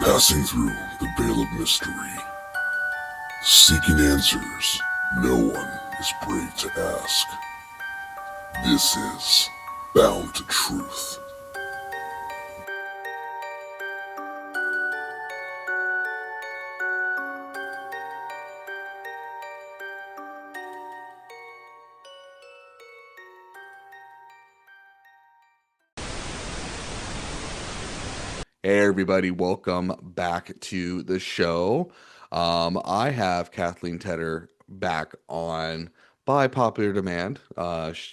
Passing through the veil of mystery, seeking answers no one is brave to ask. This is Bound to Truth. Hey everybody, welcome back to the show. I have Kathleen Tedder back on by popular demand.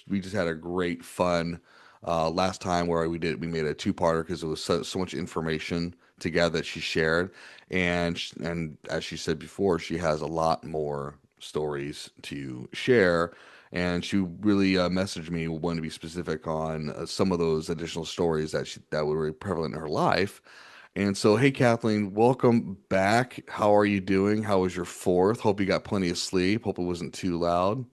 We just had a great fun last time where we made a two-parter because there was so much information together that she shared, and as she said before, she has a lot more stories to share. And she really messaged me, wanting to be specific on some of those additional stories that were really prevalent in her life. And so, hey, Kathleen, welcome back. How are you doing? How was your fourth? Hope you got plenty of sleep. Hope it wasn't too loud.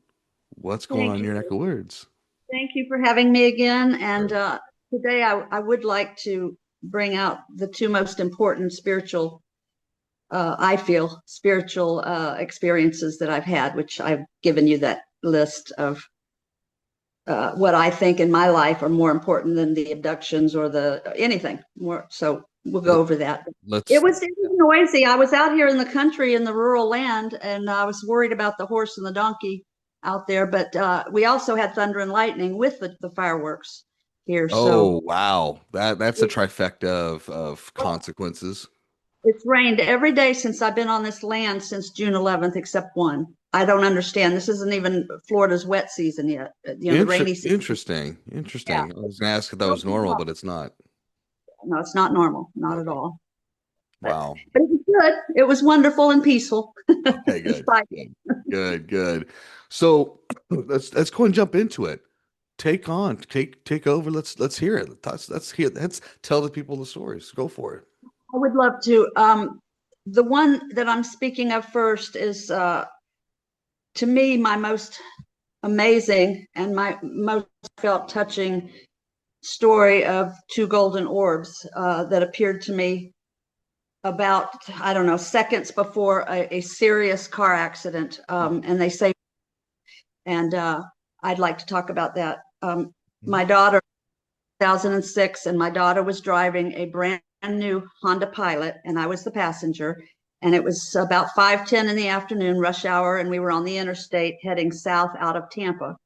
What's going on Thank in you. your neck of woods? Thank you for having me again. And Sure. today I would like to bring out the two most important spiritual, I feel, spiritual experiences that I've had, which I've given you that list of what I think in my life are more important than the abductions or the anything more. So we'll go Let, over that. let's. It was noisy. I was out here in the country in the rural land, and I was worried about the horse and the donkey out there. But we also had thunder and lightning with the fireworks here. So Oh, wow. That's a it, trifecta of consequences. it's rained every day since I've been on this land since June 11th, except one. I don't understand. This isn't even Florida's wet season yet. The rainy season. Interesting. Yeah. Interesting. I was gonna ask if that was normal, but it's not. No, it's not normal, not at Okay. all. But Wow. but it was good. It was wonderful and peaceful. Okay, good. Despite Good. Good, good. So let's go and jump into it. Take over. Let's hear it. Let's hear. Let's tell the people the stories. Go for it. I would love to. The one that I'm speaking of first is to me my most amazing and my most felt touching story of two golden orbs that appeared to me about, I don't know, seconds before a serious car accident. And they say, and I'd like to talk about that. My daughter, 2006, and my daughter was driving a brand new Honda Pilot, and I was the passenger. And it was about 5:10 in the afternoon, rush hour, and we were on the interstate heading south out of Tampa.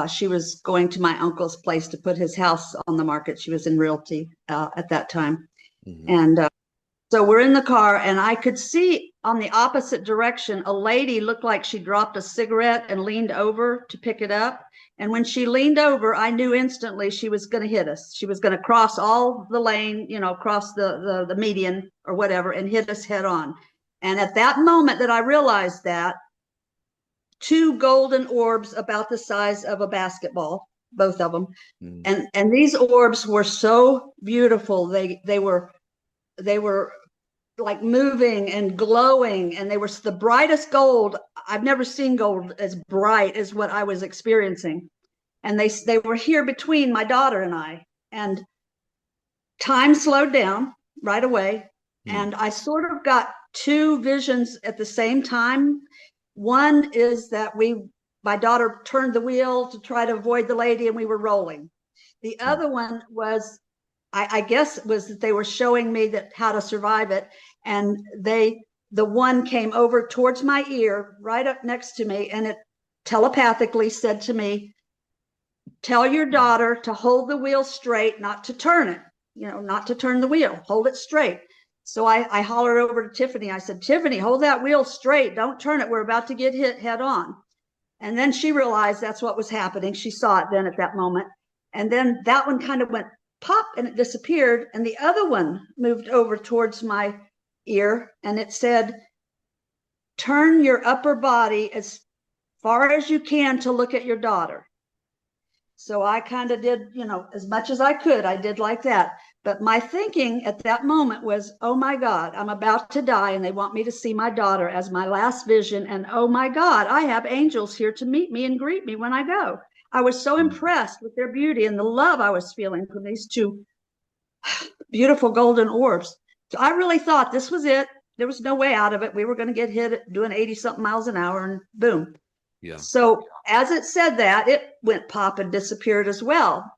She was going to my uncle's place to put his house on the market. She was in realty at that time. Mm-hmm. And so we're in the car, and I could see on the opposite direction a lady looked like she dropped a cigarette and leaned over to pick it up. And when she leaned over, I knew instantly she was going to hit us. She was going to cross all the lane, cross the median or whatever, and hit us head on. And at that moment that I realized that, two golden orbs about the size of a basketball, both of them, Mm-hmm. and these orbs were so beautiful. They were like moving and glowing, and they were the brightest gold. I've never seen gold as bright as what I was experiencing. And they were here between my daughter and I, and time slowed down right away. And I sort of got two visions at the same time. One is that my daughter turned the wheel to try to avoid the lady, and we were rolling. The other one was, I guess it was that they were showing me that how to survive it. And the one came over towards my ear right up next to me, and it telepathically said to me, tell your daughter to hold the wheel straight, not to turn it, not to turn the wheel, hold it straight. So I hollered over to Tiffany. I said, Tiffany, hold that wheel straight. Don't turn it. We're about to get hit head on. And then she realized that's what was happening. She saw it then at that moment. And then that one kind of went pop and it disappeared. And the other one moved over towards my ear, and it said, turn your upper body as far as you can to look at your daughter. So I kind of did, as much as I could, I did like that. But my thinking at that moment was, oh my God, I'm about to die, and they want me to see my daughter as my last vision. And oh my God, I have angels here to meet me and greet me when I go. I was so impressed with their beauty and the love I was feeling from these two beautiful golden orbs. So I really thought this was it. There was no way out of it. We were going to get hit at doing 80 something miles an hour and boom. Yeah. So as it said that, it went pop and disappeared as well.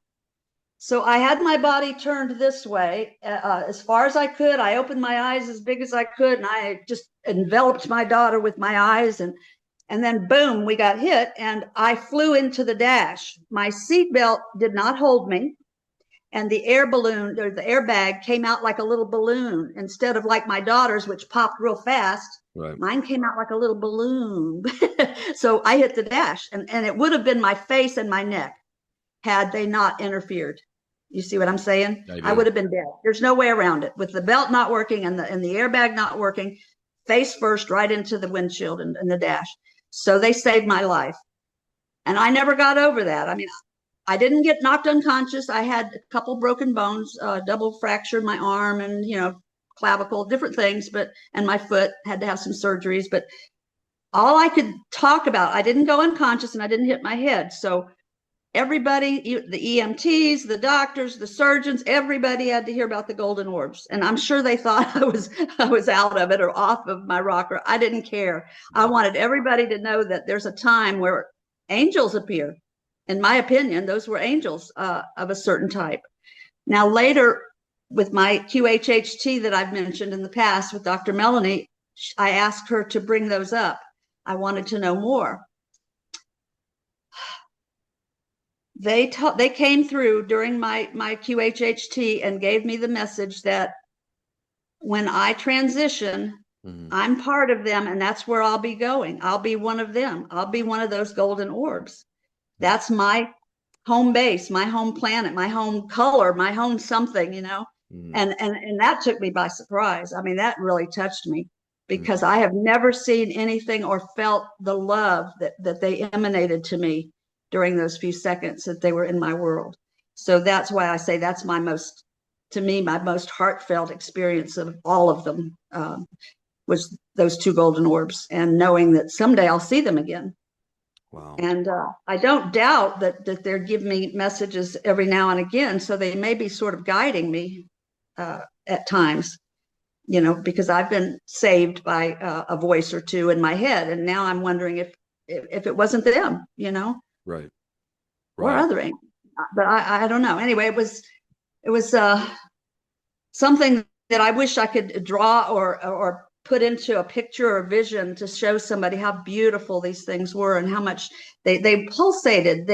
So I had my body turned this way as far as I could. I opened my eyes as big as I could, and I just enveloped my daughter with my eyes, and then boom, we got hit, and I flew into the dash. My seatbelt did not hold me, and the air balloon or the airbag came out like a little balloon instead of like my daughter's, which popped real fast. Right. Mine came out like a little balloon. So I hit the dash, and it would have been my face and my neck had they not interfered. You see what I'm saying? I would have been dead. There's no way around it. With the belt not working and the airbag not working, face first right into the windshield and the dash. So they saved my life. And I never got over that. I mean, I didn't get knocked unconscious. I had a couple broken bones, double fractured my arm and, clavicle, different things, and my foot had to have some surgeries. But all I could talk about, I didn't go unconscious and I didn't hit my head. So everybody, the EMTs, the doctors, the surgeons, everybody had to hear about the golden orbs. And I'm sure they thought I was out of it or off of my rocker. I didn't care. I wanted everybody to know that there's a time where angels appear. In my opinion, those were angels of a certain type. Now, later, with my QHHT that I've mentioned in the past with Dr. Melanie, I asked her to bring those up. I wanted to know more. They came through during my QHHT and gave me the message that when I transition, I'm part of them, and that's where I'll be going. I'll be one of them. I'll be one of those golden orbs. That's my home base, my home planet, my home color, my home something, and that took me by surprise. I mean, that really touched me because I have never seen anything or felt the love that they emanated to me during those few seconds that they were in my world. So that's why I say that's my most heartfelt experience of all of them was those two golden orbs, and knowing that someday I'll see them again. Wow. And I don't doubt that they're giving me messages every now and again, so they may be sort of guiding me at times, because I've been saved by a voice or two in my head, and now I'm wondering if it wasn't them, Right. or other angels. But I don't know. Anyway, it was something that I wish I could draw or put into a picture or vision to show somebody how beautiful these things were and how much they pulsated.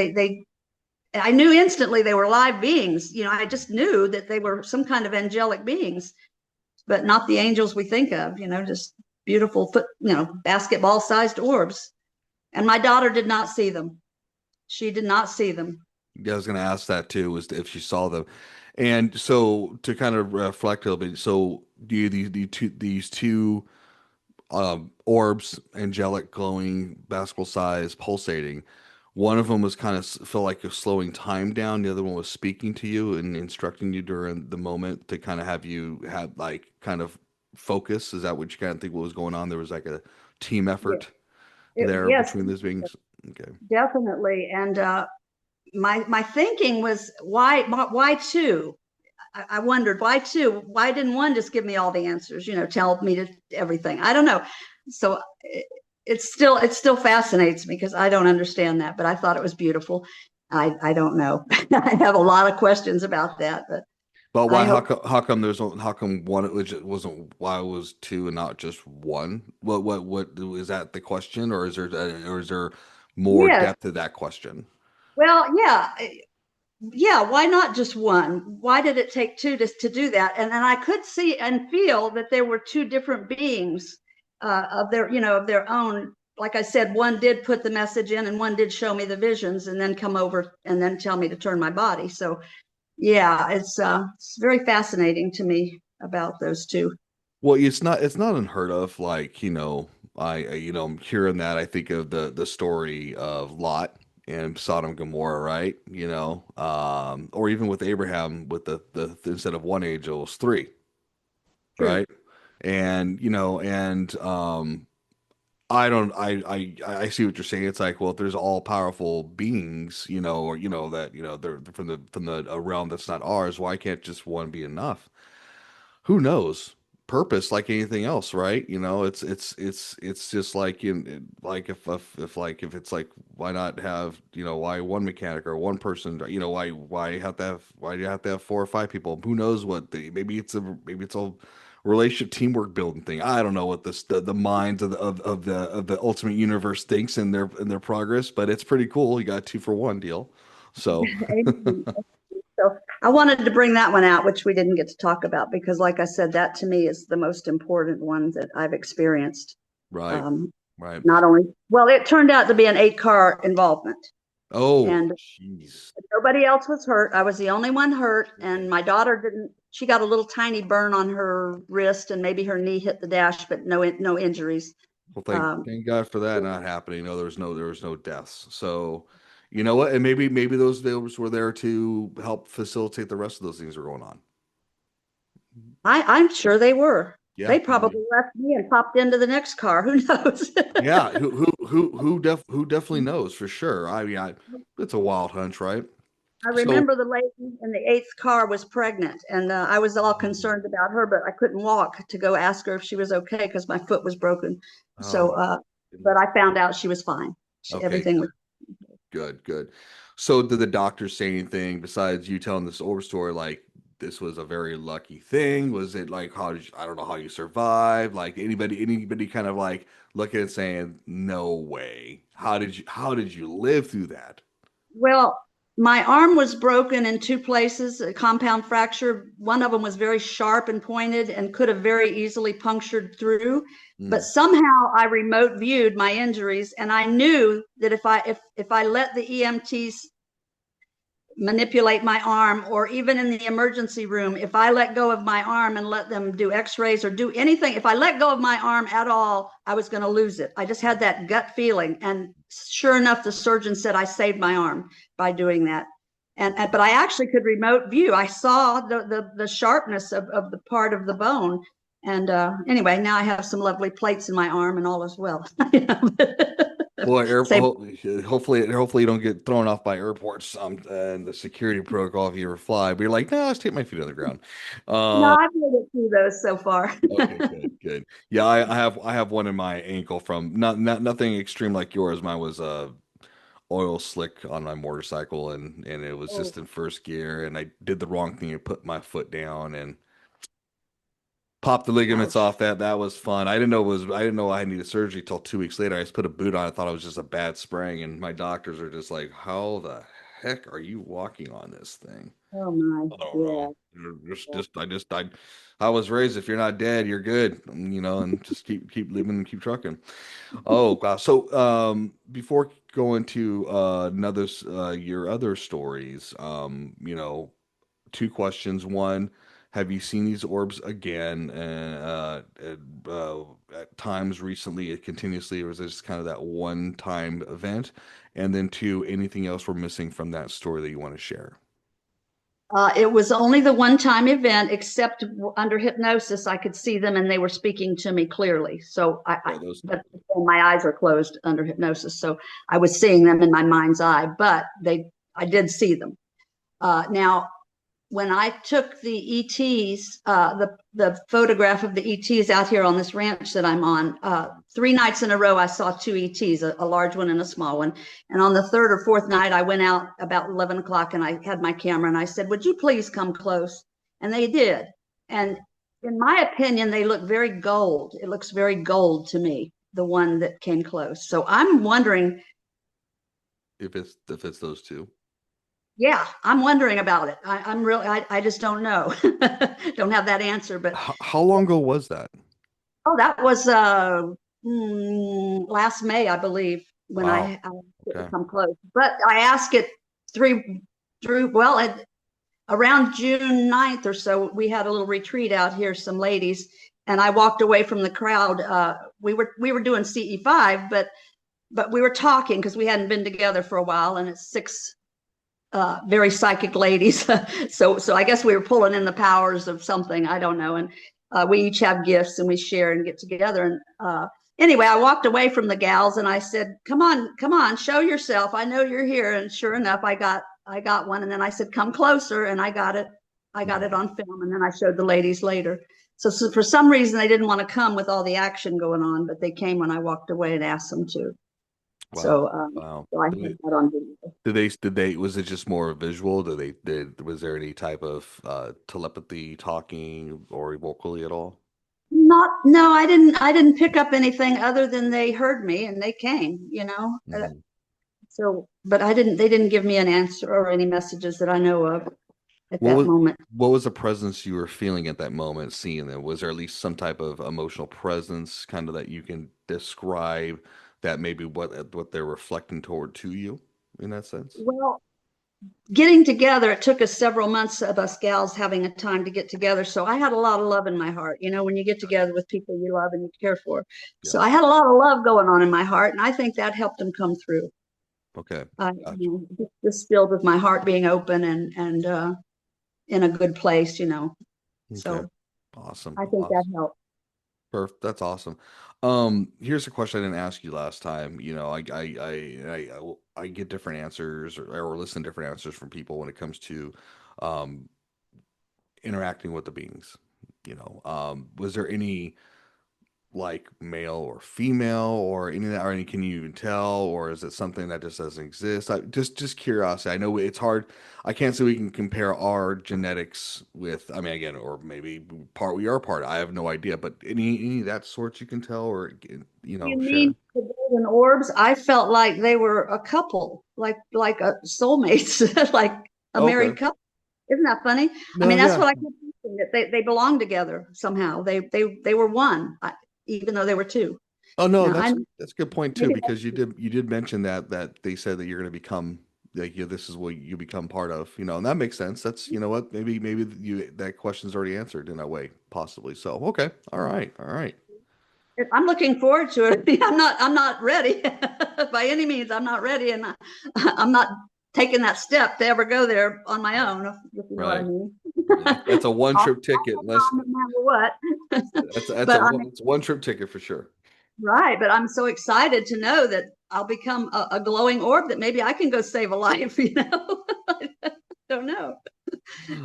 I knew instantly they were live beings. I just knew that they were some kind of angelic beings, but not the angels we think of, just beautiful basketball-sized orbs. And my daughter did not see them. She did not see them. Yeah, I was going to ask that too, was if she saw them. And so to kind of reflect a little bit, so do you these two orbs, angelic, glowing, basketball size, pulsating. One of them was kind of felt like a slowing time down. The other one was speaking to you and instructing you during the moment to kind of have you had like kind of focus. Is that what you kind of think what was going on? There was like a team effort there Yes, between those beings. Okay. definitely. And my thinking was why two? I wondered why two? Why didn't one just give me all the answers? Tell me everything. I don't know. So it still fascinates me because I don't understand that, but I thought it was beautiful. I don't know. I have a lot of questions about that, but why? How come how come one it wasn't why it was two and not just one? What is that the question, or is there more yes. depth to that question? Well, yeah, why not just one? Why did it take two to do that? And I could see and feel that there were two different beings of their own. Like I said, one did put the message in and one did show me the visions and then come over and then tell me to turn my body. So yeah, it's very fascinating to me about those two. Well, it's not unheard of. Like, I'm hearing that. I think of the story of Lot and Sodom and Gomorrah, right? Or even with Abraham with the instead of one angel, it was three, True. right? And I don't I see what you're saying. It's like, well, if there's all powerful beings, or that they're from the a realm that's not ours, why can't just one be enough? Who knows? purpose like anything else, right? You know, it's just like like if it's like, why not have, you know, why one mechanic or one person, you know, why do you have to have four or five people? Who knows what maybe it's a relationship teamwork building thing. I don't know what the minds of the ultimate universe thinks in their progress, but it's pretty cool. You got a 2-for-1 deal. So So I wanted to bring that one out, which we didn't get to talk about, because like I said, that to me is the most important one that I've experienced. right, Um, right. Not only, well, it turned out to be an 8-car involvement, Oh, and jeez. nobody else was hurt. I was the only one hurt, and my daughter didn't. She got a little tiny burn on her wrist, and maybe her knee hit the dash, but no injuries. Well, Um, thank God for that not happening. No, there was no deaths. So, you know what? And maybe those were there to help facilitate the rest of those things that are going on. I'm sure they were. Yeah, They I mean, probably left me and popped into the next car. Who knows? yeah. Who definitely knows for sure. I mean, it's a wild hunch, right? I So, remember the lady in the eighth car was pregnant, and I was all concerned about her, but I couldn't walk to go ask her if she was okay because my foot was broken. oh So, my but goodness. I found out she was fine. Okay, Everything was. good. So, did the doctor say anything besides you telling this over story? Like, this was a very lucky thing? Was it like, I don't know how you survived? Like, anybody kind of like look at it saying, no way. How did you live through that? Well, my arm was broken in 2 places, a compound fracture. One of them was very sharp and pointed and could have very easily punctured through. But Mm, somehow I remote viewed my injuries, and I knew that if I let the EMTs manipulate my arm, or even in the emergency room, if I let go of my arm and let them do x-rays or do anything, if I let go of my arm at all, I was going to lose it. I just had that gut feeling, and sure enough, the surgeon said I saved my arm by doing that. And but I actually could remote view. I saw the sharpness of the part of the bone. And anyway, now I have some lovely plates in my arm and all as well. Boy, Same. hopefully you don't get thrown off by airports and the security protocol if you ever fly. But you're like, no, let's take my feet on the ground. No, Uh, I've made it through those so far. okay, good. Yeah, I have one in my ankle from nothing extreme like yours. Mine was oil slick on my motorcycle, and it was Oh, just in first gear, and I did the wrong thing and put my foot down and popped the ligaments ouch. off that. That was fun. I didn't know I needed surgery till 2 weeks later. I just put a boot on. I thought it was just a bad sprain, and my doctors are just like, "How the heck are you walking on this thing?" Oh my, I don't know. yeah. I was raised, if you're not dead, you're good, you know, and just keep living and keep trucking. Oh God. So before going to your other stories, you know, two questions. One, have you seen these orbs again at times recently, continuously, or was this kind of that one time event? And then two, anything else we're missing from that story that you want to share? It was only the one-time event, except under hypnosis, I could see them and they were speaking to me clearly. So Yeah, those. but my eyes are closed under hypnosis, so I was seeing them in my mind's eye. But I did see them. Now, when I took the ETs, the photograph of the ETs out here on this ranch that I'm on, 3 nights in a row, I saw 2 ETs, a large one and a small one. And on the third or fourth night, I went out about 11 o'clock and I had my camera and I said, "Would you please come close?" And they did. And in my opinion, they look very gold. It looks very gold to me, the one that came close. So I'm wondering, If it's those two. yeah, I'm wondering about it. I'm really, I just don't know. Don't have that answer, but How long ago was that? oh, that was last May, I believe, when Wow. I Okay. didn't come close. But I asked it three through, well, around June 9th or so, we had a little retreat out here, some ladies, and I walked away from the crowd. We were doing CE5, but we were talking because we hadn't been together for a while, and it's 6 very psychic ladies. So I guess we were pulling in the powers of something. I don't know. And we each have gifts and we share and get together. And anyway, I walked away from the gals and I said, come on, show yourself. I know you're here. And sure enough, I got one. And then I said, come closer. And I got it. I got it on film. And then I showed the ladies later. So for some reason, they didn't want to come with all the action going on, but they came when I walked away and asked them to. Wow. So, Wow. so I had that on video. Did they, was it just more visual? Was there any type of telepathy, talking, or vocally at all? No, I didn't pick up anything other than they heard me and they came, you know. Mhm. So, but they didn't give me an answer or any messages that I know of at What that was moment. what was the presence you were feeling at that moment, seeing them? Was there at least some type of emotional presence, kind of that you can describe that maybe what they're reflecting toward to you in that sense? Well, getting together, it took us several months of us gals having a time to get together. So I had a lot of love in my heart, you know, when you get together with people you love and you care for. Yeah. So I had a lot of love going on in my heart, and I think that helped them come through. Okay. Gotcha. You know, just filled with my heart being open and in a good place, you know. Okay. So Awesome. I think that Awesome. helped. Perfect. That's awesome. Here's a question I didn't ask you last time. You know, I get different answers or listen to different answers from people when it comes to um interacting with the beings. You know, was there any like male or female or any of that, or any, can you even tell, or is it something that just doesn't exist? Just curiosity. I know it's hard. I can't say we can compare our genetics with, I mean, again, or maybe we are part. I have no idea, but any of that sorts you can tell, or you know, You share. mean the golden orbs? I felt like they were a couple, like a soulmates, like a Okay. married couple. Isn't that funny? I No, mean, that's yeah. what I kept thinking, that they belong together somehow. They were one, even though they were two. Oh no, Now I that's a good point too, maybe because you did mention that they said that you're going to become like, yeah, this is what you become part of, you know, and that makes sense. That's, you know what, maybe you, that question's already answered in a way, possibly. So okay, all right, all right, I'm looking forward to it. I'm not ready by any means. I'm not ready, and I'm not taking that step to ever go there on my own. If you know what I right. mean. That's a one I'll trip ticket. Unless no matter what. that's But a I'm it's a one trip ticket for sure. right. But I'm so excited to know that I'll become a glowing orb that maybe I can go save a life. You know, I don't know.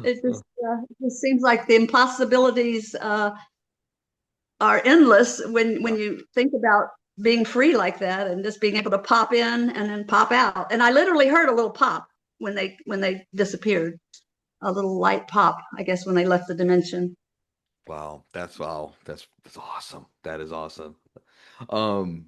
It just seems like the impossibilities are endless when Yeah. you think about being free like that and just being able to pop in and then pop out. And I literally heard a little pop when they disappeared, a little light pop, I guess, when they left the dimension. Wow. That's awesome. That is awesome. Um,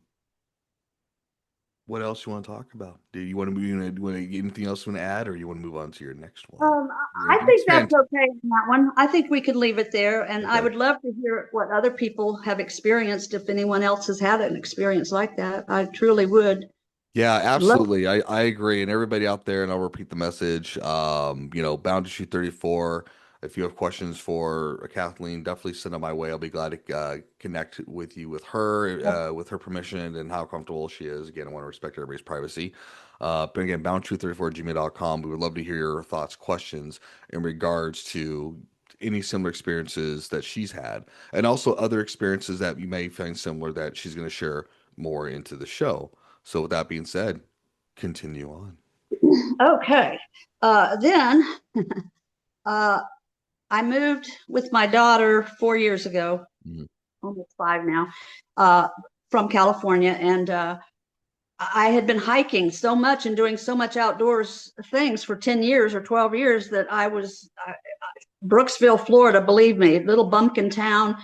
what else you want to talk about? Do you want to move? You want to anything else you want to add, or you want to move on to your next one? Um, You I can think that's expand. okay on that one. I think we could leave it there. And I Okay. would love to hear what other people have experienced if anyone else has had an experience like that. I truly would Yeah, love. absolutely. I agree. And everybody out there, and I'll repeat the message. You know, Bound to Shoot 34. If you have questions for Kathleen, definitely send them my way. I'll be glad to connect with her permission and how comfortable she is. Again, I want to respect everybody's privacy. But again, boundtruth34@gmail.com. We would love to hear your thoughts, questions in regards to any similar experiences that she's had, and also other experiences that you may find similar that she's going to share more into the show. So with that being said, continue on. Okay. Then uh, I moved with my daughter 4 years ago, Mhm. almost five now, uh, from California. And I had been hiking so much and doing so much outdoors things for 10 years or 12 years that Brooksville, Florida, believe me, little bumpkin town,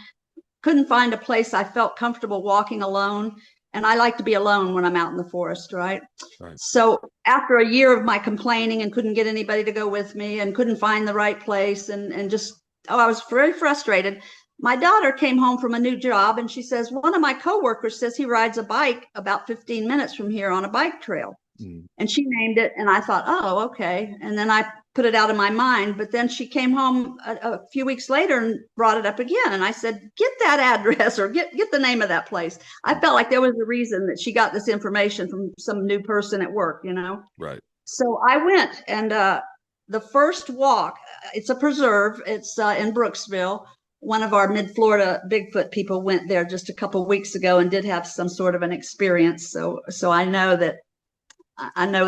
couldn't find a place I felt comfortable walking alone. And I like to be alone when I'm out in the forest, right? Right. So after a year of my complaining and couldn't get anybody to go with me and couldn't find the right place and just, oh, I was very frustrated. My daughter came home from a new job and she says, one of my coworkers says he rides a bike about 15 minutes from here on a bike trail. Mm. And she named it, and I thought, oh, okay. And then I put it out of my mind. But then she came home a few weeks later and brought it up again. And I said, get that address or get the name of that place. I felt like there was a reason that she got this information from some new person at work, you know? Right. So I went, and the first walk, it's a preserve. It's in Brooksville. One of our mid-Florida Bigfoot people went there just a couple of weeks ago and did have some sort of an experience. So I know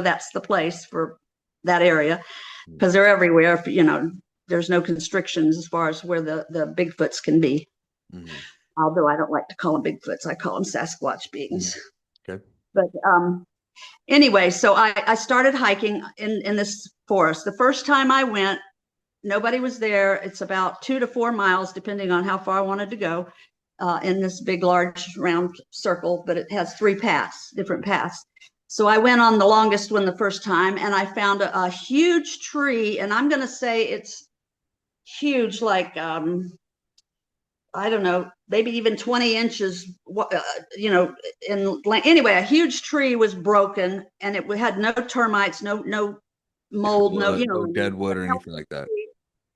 that's the place for that area Mm. because they're everywhere. You know, there's no constrictions as far as where the Bigfoots can be. Mm-hmm. Although I don't like to call them Bigfoots, I call them Sasquatch beings. Okay. But anyway, so I started hiking in this forest. The first time I went, nobody was there. It's about 2 to 4 miles, depending on how far I wanted to go, in this big, large, round circle, but it has 3 paths, different paths. So I went on the longest one the first time, and I found a huge tree, and I'm going to say it's huge, like, I don't know, maybe even 20 inches, anyway, a huge tree was broken, and it had no termites, no mold, no dead wood or anything like that.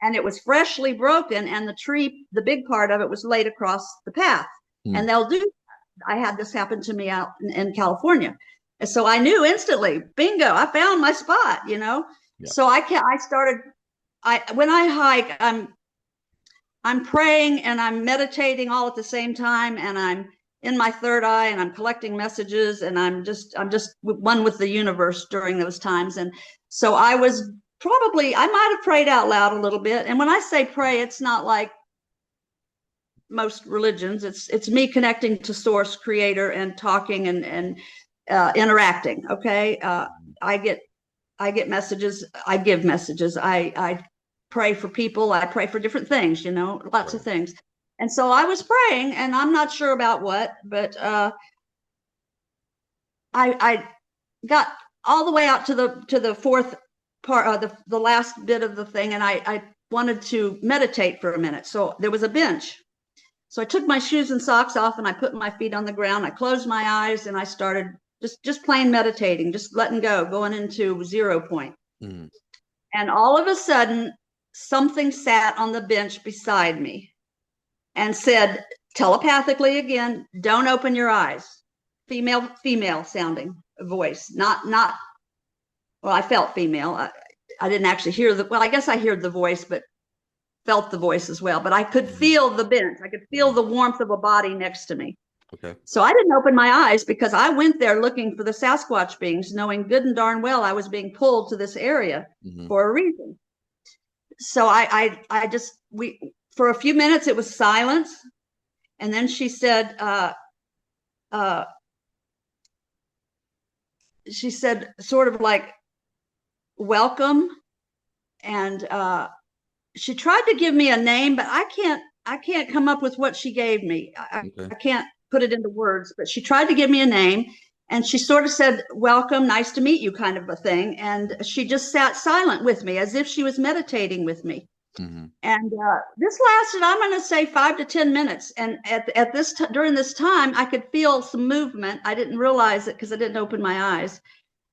And it was freshly broken, and the tree, the big part of it, was laid across the path. And I had this happen to me out in California. And so I knew instantly, bingo, I found my spot, Yeah. So when I hike, I'm praying and I'm meditating all at the same time, and I'm in my third eye, and I'm collecting messages, and I'm just one with the universe during those times. And so I might have prayed out loud a little bit. And when I say pray, it's not like most religions. It's me connecting to source, creator, and talking and interacting. Okay. I get messages. I give messages. I pray for people. I pray for different things, lots of things. And so I was praying, and I'm not sure about what, but I got all the way out to the fourth part, the last bit of the thing, and I wanted to meditate for a minute. So there was a bench. So I took my shoes and socks off, and I put my feet on the ground. I closed my eyes, and I started just plain meditating, just letting go, going into 0 point. Mm. And all of a sudden, something sat on the bench beside me and said telepathically again, "Don't open your eyes." Female sounding voice, not, well, I felt female. I didn't actually hear I guess I heard the voice, but felt the voice as well. But I could feel the bench. I could feel the warmth of a body next to me. Okay. So I didn't open my eyes, because I went there looking for the Sasquatch beings, knowing good and darn well I was being pulled to this area for a reason. So for a few minutes, it was silence. And then she said, sort of like, "Welcome." And she tried to give me a name, but I can't come up with what she gave me. I can't put it into words, but she tried to give me a name, and she sort of said, "Welcome, nice to meet you," kind of a thing. And she just sat silent with me, as if she was meditating with me. Mm-hmm. And this lasted, I'm going to say, 5 to 10 minutes. And during this time, I could feel some movement. I didn't realize it because I didn't open my eyes,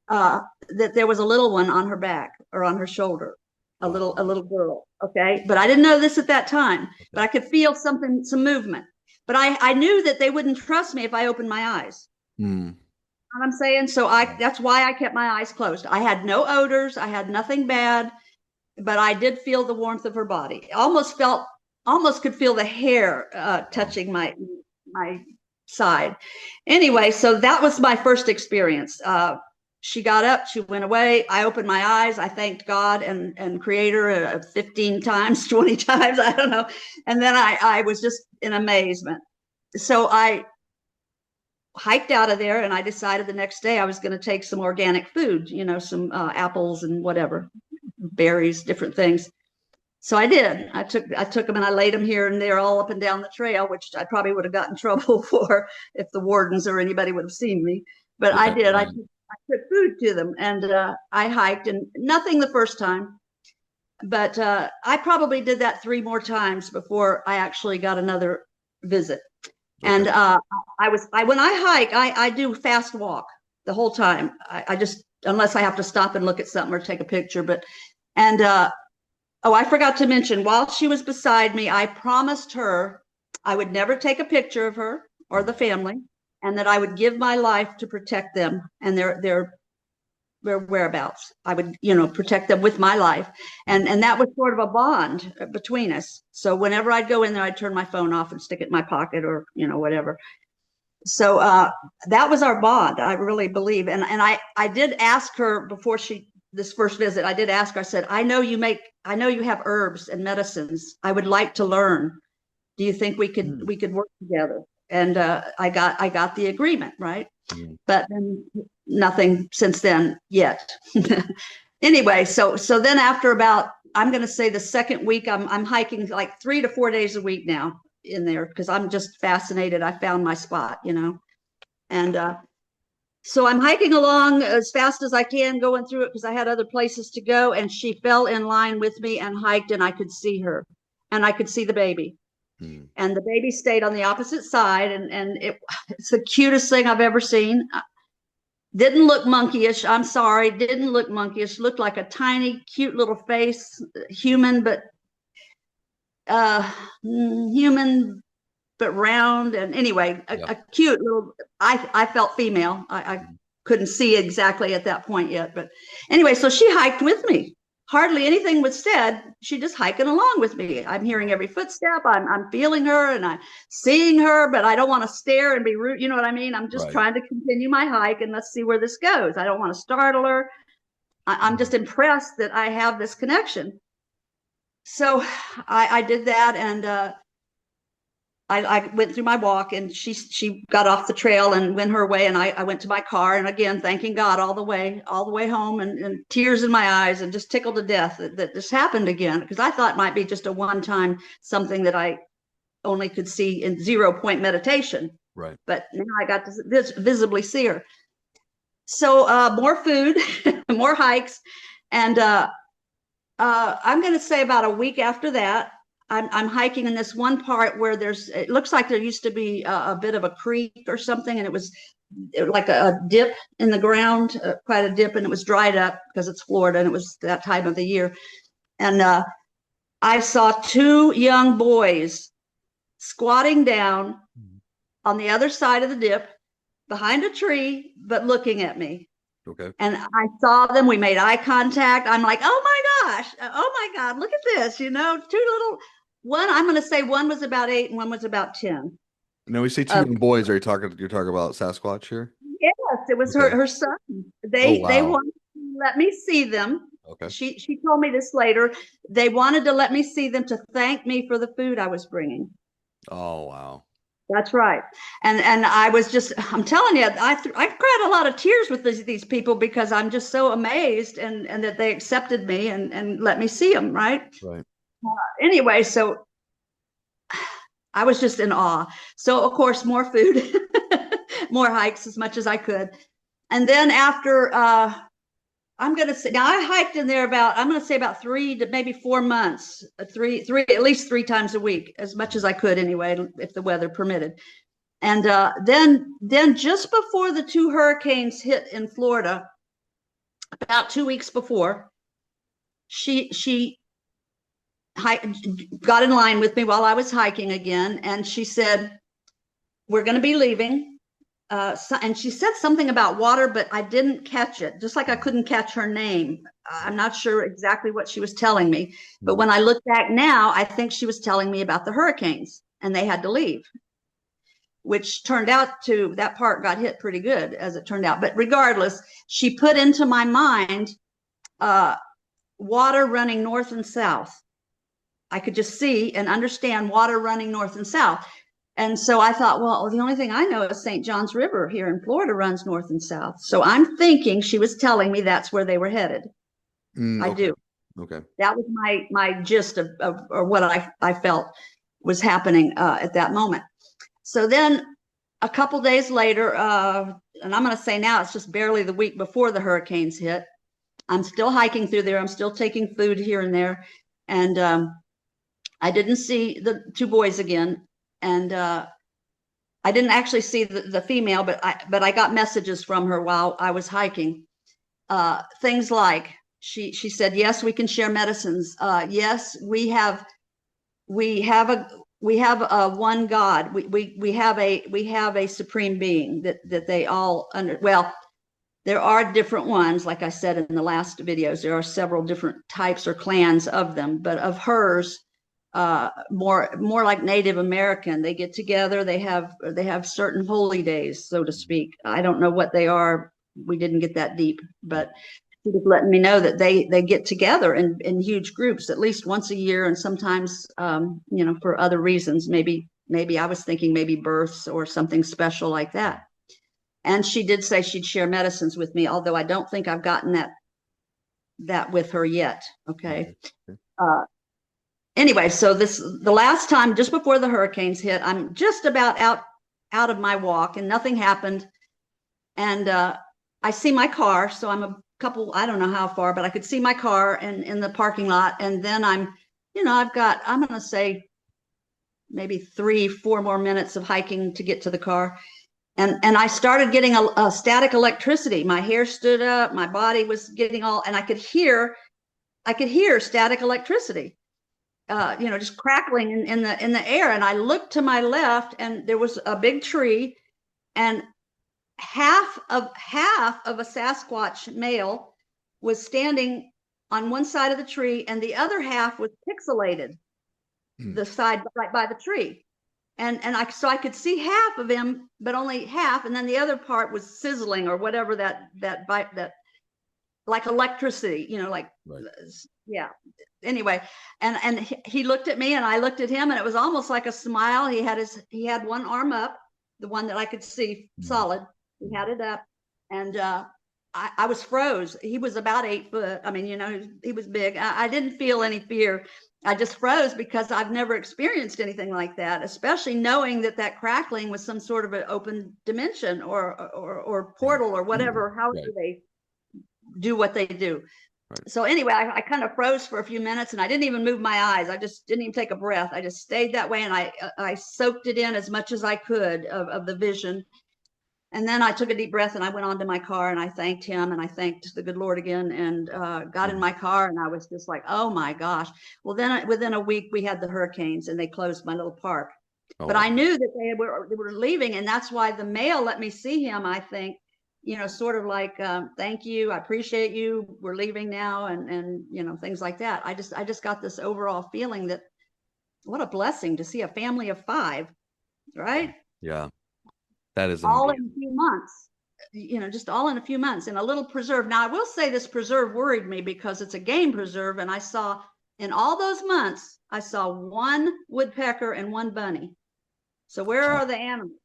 that there was a little one on her back or on her shoulder, a little girl. Okay. But I didn't know this at that time, but I could feel some movement. But I knew that they wouldn't trust me if I opened my eyes. Mm. You know what I'm saying? So that's why I kept my eyes closed. I had no odors. I had nothing bad. But I did feel the warmth of her body. Almost could feel the hair touching my side. Anyway, so that was my first experience. She got up, she went away. I opened my eyes. I thanked God and Creator 15 times, 20 times, I don't know. And then I was just in amazement. So I hiked out of there, and I decided the next day I was going to take some organic food, some apples and whatever, berries, different things. So I did. I took them and I laid them here and there all up and down the trail, which I probably would have gotten in trouble for if the wardens or anybody would have seen me. But I did. I took food to them, and I hiked, and nothing the first time. But I probably did that 3 more times before I actually got another visit. Okay. And when I hike, I do fast walk the whole time. I just, unless I have to stop and look at something or take a picture. I forgot to mention, while she was beside me, I promised her I would never take a picture of her or the family, and that I would give my life to protect them and their whereabouts. I would, protect them with my life. And that was sort of a bond between us. So whenever I'd go in there, I'd turn my phone off and stick it in my pocket or, whatever. So that was our bond, I really believe. And I did ask her before she this first visit, I did ask her, I said, I know you have herbs and medicines. I would like to learn. Do you think we could work together? And I got the agreement, right? But then nothing since then yet. Anyway, so then after about, I'm going to say the second week, I'm hiking like 3 to 4 days a week now in there because I'm just fascinated. I found my spot, and so I'm hiking along as fast as I can, going through it because I had other places to go. And she fell in line with me and hiked, and I could see her, and I could see the baby. And the baby stayed on the opposite side, and it's the cutest thing I've ever seen. Didn't look monkeyish. I'm sorry, didn't look monkeyish. Looked like a tiny, cute little face, human, but round. And anyway, a cute little. I felt female. I couldn't see exactly at that point yet, but anyway, so she hiked with me. Hardly anything was said. She just hiking along with me. I'm hearing every footstep. I'm feeling her and I'm seeing her, but I don't want to stare and be rude. You know what I mean? I'm just trying to continue my hike and let's see where this goes. I don't want to startle her. I'm just impressed that I have this connection. So I did that, and I went through my walk, and she got off the trail and went her way, and I went to my car, and again, thanking God all the way home, and tears in my eyes, and just tickled to death that this happened again, because I thought it might be just a one-time something that I only could see in 0-point meditation. Right. But now I got to visibly see her. So more food, more hikes, and I'm going to say about a week after that, I'm hiking in this one part where it looks like there used to be a bit of a creek or something, and it was like a dip in the ground, quite a dip, and it was dried up because it's Florida and it was that time of the year. And I saw 2 young boys squatting down on the other side of the dip behind a tree, but looking at me. Okay. And I saw them. We made eye contact. I'm like, oh my gosh, oh my God, look at this, 2 little. One, I'm going to say one was about 8 and one was about 10. Now we say 2 young boys. You're talking about Sasquatch here? Yes, it was her son. They wanted to let me see them. Okay. She told me this later. They wanted to let me see them to thank me for the food I was bringing. Oh, wow. That's right. And I was just, I'm telling you, I cried a lot of tears with these people because I'm just so amazed and that they accepted me and let me see them. Right. Right. Anyway, so I was just in awe. So, of course, more food, more hikes as much as I could. And then after, I'm going to say, now I hiked in there I'm going to say about 3 to maybe 4 months, at least 3 times a week, as much as I could anyway, if the weather permitted. And then just before the 2 hurricanes hit in Florida, about 2 weeks before, she got in line with me while I was hiking again. And she said, we're going to be leaving. And she said something about water, but I didn't catch it, just like I couldn't catch her name. I'm not sure exactly what she was telling me. But when I look back now, I think she was telling me about the hurricanes and they had to leave, which turned out that part got hit pretty good as it turned out. But regardless, she put into my mind water running north and south. I could just see and understand water running north and south. And so I thought, well, the only thing I know is St. John's River here in Florida runs north and south. So I'm thinking she was telling me that's where they were headed. Okay. I do. Okay. That was my gist of or what I felt was happening at that moment. So then a couple days later, and I'm going to say now it's just barely the week before the hurricanes hit, I'm still hiking through there. I'm still taking food here and there. And I didn't see the 2 boys again. And I didn't actually see the female, but I got messages from her while I was hiking. Things like she said, yes, we can share medicines. Yes, we have a one God. We have a supreme being that they all under. Well, there are different ones, like I said in the last videos. There are several different types or clans of them, but of hers, more like Native American. They get together. They have certain holy days, so to speak. I don't know what they are. We didn't get that deep, but she was letting me know that they get together in huge groups at least once a year, and sometimes for other reasons. Maybe I was thinking maybe births or something special like that. And she did say she'd share medicines with me, although I don't think I've gotten that with her yet. Okay. Anyway, so the last time, just before the hurricanes hit, I'm just about out of my walk, and nothing happened. And I see my car, so I'm a couple, I don't know how far, but I could see my car in the parking lot. And then I'm going to say maybe 3-4 more minutes of hiking to get to the car. And I started getting a static electricity. My hair stood up, my body was getting all, and I could hear static electricity, just crackling in the air. And I looked to my left, and there was a big tree, and half of a Sasquatch male was standing on one side of the tree, and the other half was pixelated, the side right by the tree. And I could see half of him, but only half, and then the other part was sizzling or whatever that like electricity, like Right. Yeah. Anyway, and he looked at me, and I looked at him, and it was almost like a smile. He had one arm up, the one that I could see solid. He had it up, and I was froze. He was about 8 foot. I mean, he was big. I didn't feel any fear. I just froze because I've never experienced anything like that, especially knowing that crackling was some sort of an open dimension or portal or whatever, however they do what they do. Right. So anyway, I kind of froze for a few minutes, and I didn't even move my eyes. I just didn't even take a breath. I just stayed that way, and I soaked it in as much as I could of the vision. And then I took a deep breath, and I went on to my car, and I thanked him, and I thanked the good Lord again, and got in my car, and I was just like, oh my gosh. Well, then within a week we had the hurricanes, and they closed my little park. But I knew that they were leaving, and that's why the mail let me see him, I think, sort of like, thank you, I appreciate you, we're leaving now, and things like that. I just got this overall feeling that what a blessing to see a family of 5, right? Yeah. That is all amazing. in a few months, just all in a few months in a little preserve. Now, I will say this preserve worried me because it's a game preserve, and I saw in all those months, I saw 1 woodpecker and 1 bunny. So where are the animals?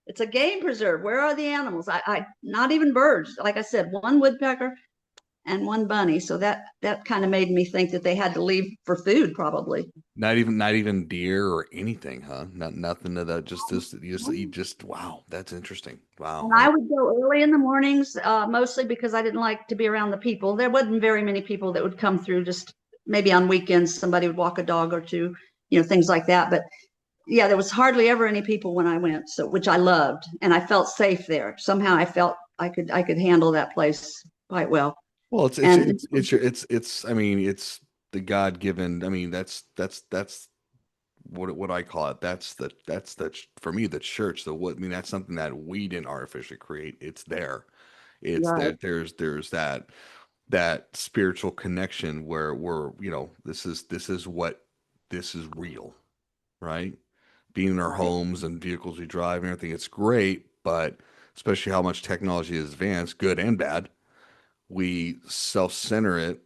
It's a game preserve. Where are the animals? I not even birds. Like I said, 1 woodpecker and 1 bunny. So that kind of made me think that they had to leave for food, probably. Not even deer or anything, huh? Nothing of that. Just wow, that's interesting. Wow. And I would go early in the mornings, mostly because I didn't like to be around the people. There wasn't very many people that would come through. Just maybe on weekends, somebody would walk a dog or 2, things like that. But yeah, there was hardly ever any people when I went, so which I loved, and I felt safe there. Somehow I felt I could handle that place quite well. Well, it's I mean, it's the God-given. I mean, that's what I call it. That's for me, the church. I mean, that's something that we didn't artificially create. It's there. It's Right. that there's that spiritual connection where this is real, right? Being in our Right. homes and vehicles we drive and everything, it's great, but especially how much technology has advanced, good and bad, we self-center it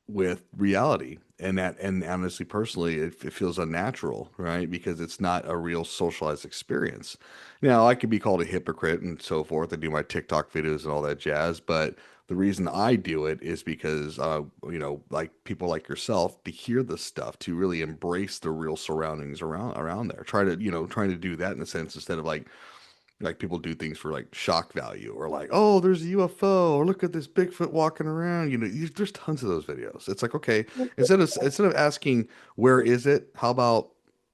with reality. And honestly, personally, it feels unnatural, right? Because it's not a real socialized experience. Now, I could be called a hypocrite and so forth. I do my TikTok videos and all that jazz, but the reason I do it is because, like people like yourself, to hear this stuff, to really embrace the real surroundings around there. Trying to do that in a sense instead of like people do things for like shock value or like, oh, there's a UFO or look at this Bigfoot walking around. There's tons of those videos. It's like, okay, instead of asking where is it, how about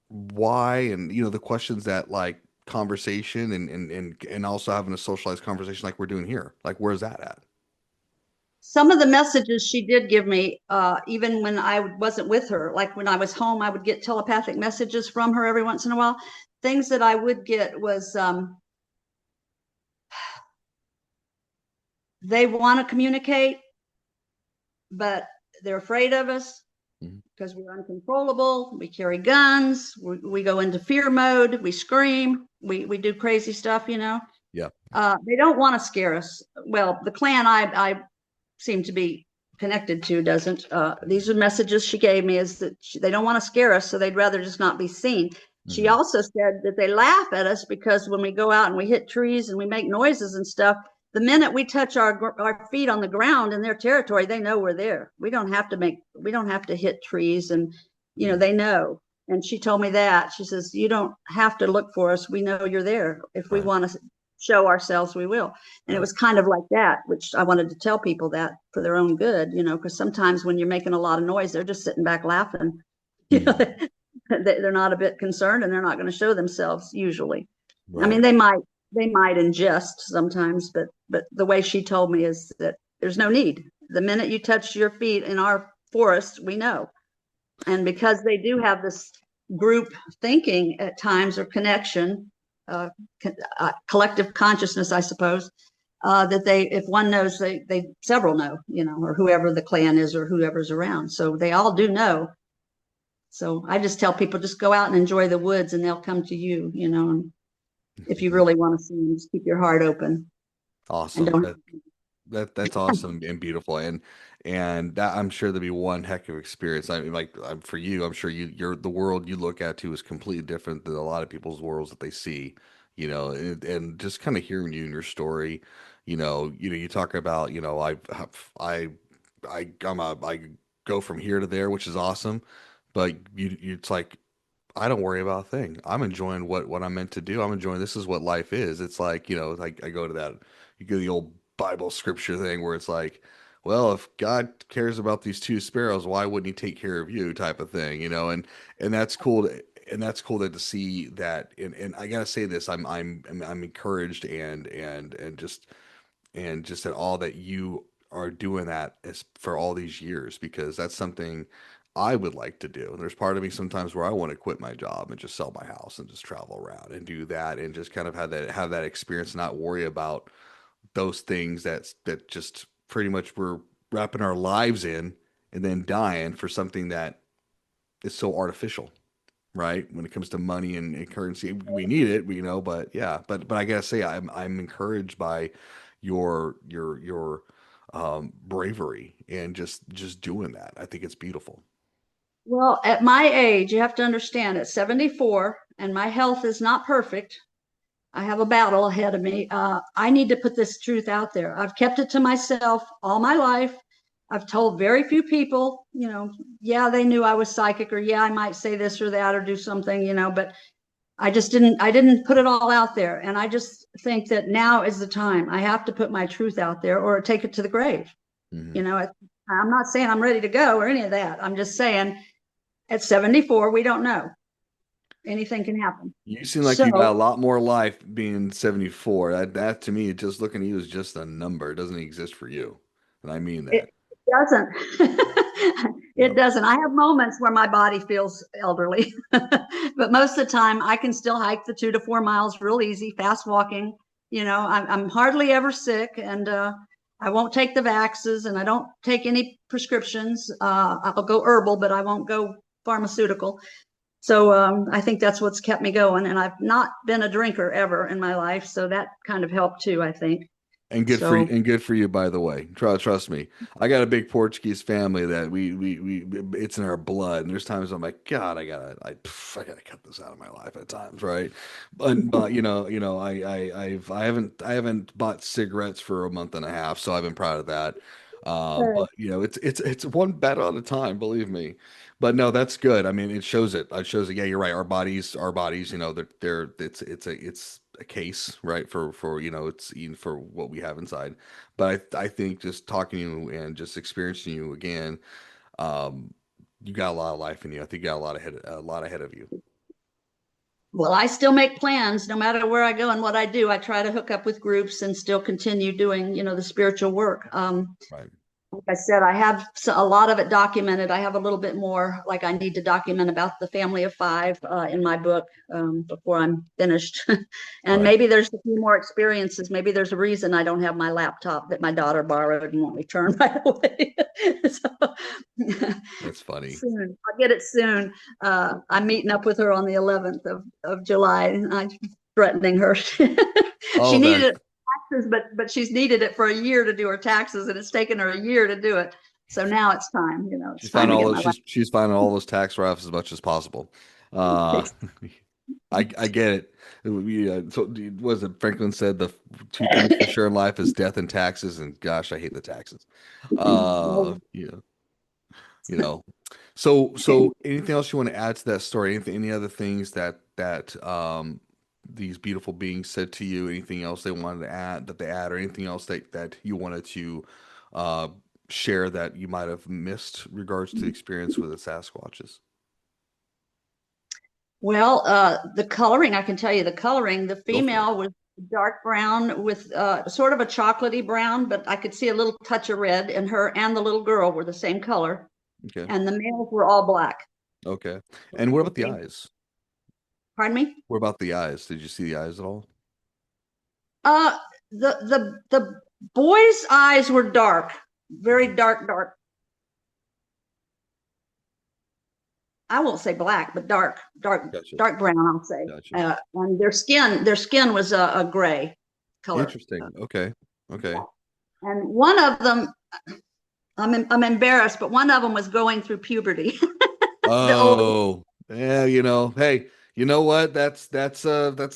why, and the questions that like conversation and also having a socialized conversation like we're doing here. Like, where's that at? Some of the messages she did give me, even when I wasn't with her, like when I was home, I would get telepathic messages from her every once in a while. Things that I would get was, they want to communicate, but they're afraid of us because we're uncontrollable. We carry guns. We go into fear mode. We scream. We do crazy stuff, Yeah. They don't want to scare us. Well, the clan I seem to be connected to doesn't. These are messages she gave me, is that they don't want to scare us, so they'd rather just not be seen. She Mhm. also said that they laugh at us because when we go out and we hit trees and we make noises and stuff, the minute we touch our feet on the ground in their territory, they know we're there. We don't have to hit trees, and Mhm. they know. And she told me that. She says, you don't have to look for us. We know you're there. If we Right. want to show ourselves, we will. And it Right. was kind of like that, which I wanted to tell people that for their own good, because sometimes when you're making a lot of noise, they're just sitting back laughing. Mhm. They're not a bit concerned, and they're not going to show themselves usually. I mean, Right. they might ingest sometimes, but the way she told me is that there's no need. The minute you touch your feet in our forest, we know. And because they do have this group thinking at times, or connection, uh, collective consciousness, I suppose, that if one knows, they several know, or whoever the clan is or whoever's around. So they all do know. So I just tell people, just go out and enjoy the woods, and they'll come to you. And if you really want to see them, just keep your heart open and Awesome. don't. That's awesome and beautiful, and that, I'm sure there'd be one heck of experience. I mean, like, for you, I'm sure you're the world you look at too is completely different than a lot of people's worlds that they see. And just kind of hearing you and your story, you talk about, I I go from here to there, which is awesome, but it's like, I don't worry about a thing. I'm enjoying what I'm meant to do. I'm enjoying, this is what life is. It's like, like I go to that, you go to the old Bible scripture thing where it's like, well, if God cares about these two sparrows, why wouldn't he take care of you, type of thing, and that's cool that's cool to see that. And I gotta say this, I'm encouraged and just at all that you are doing that as for all these years, because that's something I would like to do. And there's part of me sometimes where I want to quit my job and just sell my house and just travel around and do that and just kind of have that experience, not worry about those things that just pretty much we're wrapping our lives in and then dying for something that is so artificial, right? When it comes to money and currency, we need it, but yeah, but I gotta say, I'm encouraged by your bravery and just doing that. I think it's beautiful. Well, at my age, you have to understand, at 74, and my health is not perfect. I have a battle ahead of me. I need to put this truth out there. I've kept it to myself all my life. I've told very few people, yeah, they knew I was psychic, or yeah, I might say this or that or do something, but I didn't put it all out there. And I just think that now is the time. I have to put my truth out there or take it to the grave. Hmm. You know, I'm not saying I'm ready to go or any of that. I'm just saying at 74, we don't know. Anything can happen. You seem like you got a So lot more life being 74. That to me, just looking at you, is just a number. It doesn't exist for you, and I mean it that. doesn't. It Yep. doesn't. I have moments where my body feels elderly, but most of the time I can still hike the 2 to 4 miles real easy, fast walking. I'm hardly ever sick, and I won't take the vaxes, and I don't take any prescriptions. I'll go herbal, but I won't go pharmaceutical. So I think that's what's kept me going. And I've not been a drinker ever in my life, so that kind of helped too, I think. And good for you, So and good for you, by the way. Trust me. I got a big Portuguese family that it's in our blood. And there's times I'm like, God, I gotta cut this out of my life at times, right? But I haven't bought cigarettes for a month and a half, so I've been proud of that. But it's one battle at a time, believe me. But no, that's good. I mean, it shows it. It shows it. Yeah, you're right. Our bodies, it's a case, right? For it's even for what we have inside. But I think just talking to you and just experiencing you again, um, you got a lot of life in you. I think you got a lot ahead of you. well, I still make plans no matter where I go and what I do. I try to hook up with groups and still continue doing, the spiritual work. Right. Like I said, I have a lot of it documented. I have a little bit more, like I need to document about the family of five in my book before I'm finished. And Right. maybe there's a few more experiences. Maybe there's a reason I don't have my laptop that my daughter borrowed and won't return right away. So, That's funny. soon, I'll get it soon. I'm meeting up with her on the 11th of July. And threatening her. She Oh, needed that it for taxes, but she's needed it for a year to do her taxes, and it's taken her a year to do it. So now it's time. It's she's time finding to all get those my life. she's finding all those tax write-offs as much as possible. Uh I get it. So was it Franklin said the two things for sure in life is death and taxes, and gosh, I hate the taxes. Uh, you know, you know. So anything else you want to add to that story? Any other things that these beautiful beings said to you? Anything else they wanted to add that they add, or anything else that you wanted to uh share that you might have missed regards to the experience with the Sasquatches? Well, the coloring, I can tell you the coloring. The Go for it. female was dark brown with sort of a chocolatey brown, but I could see a little touch of red, and her and the little girl were the same color, Okay. and the males were all black. Okay. And what about the Okay. eyes? Pardon me? What about the eyes? Did you see the eyes at all? Uh, the boy's eyes were dark, very Mhm. dark, dark. I won't say black, but dark, dark, Gotcha. dark brown. I'll say. Gotcha. And their skin was a gray color. Interesting. Okay. Okay. And one of them, I'm embarrassed, but one of them was going through puberty. The older, Oh, yeah, hey, you know what? That's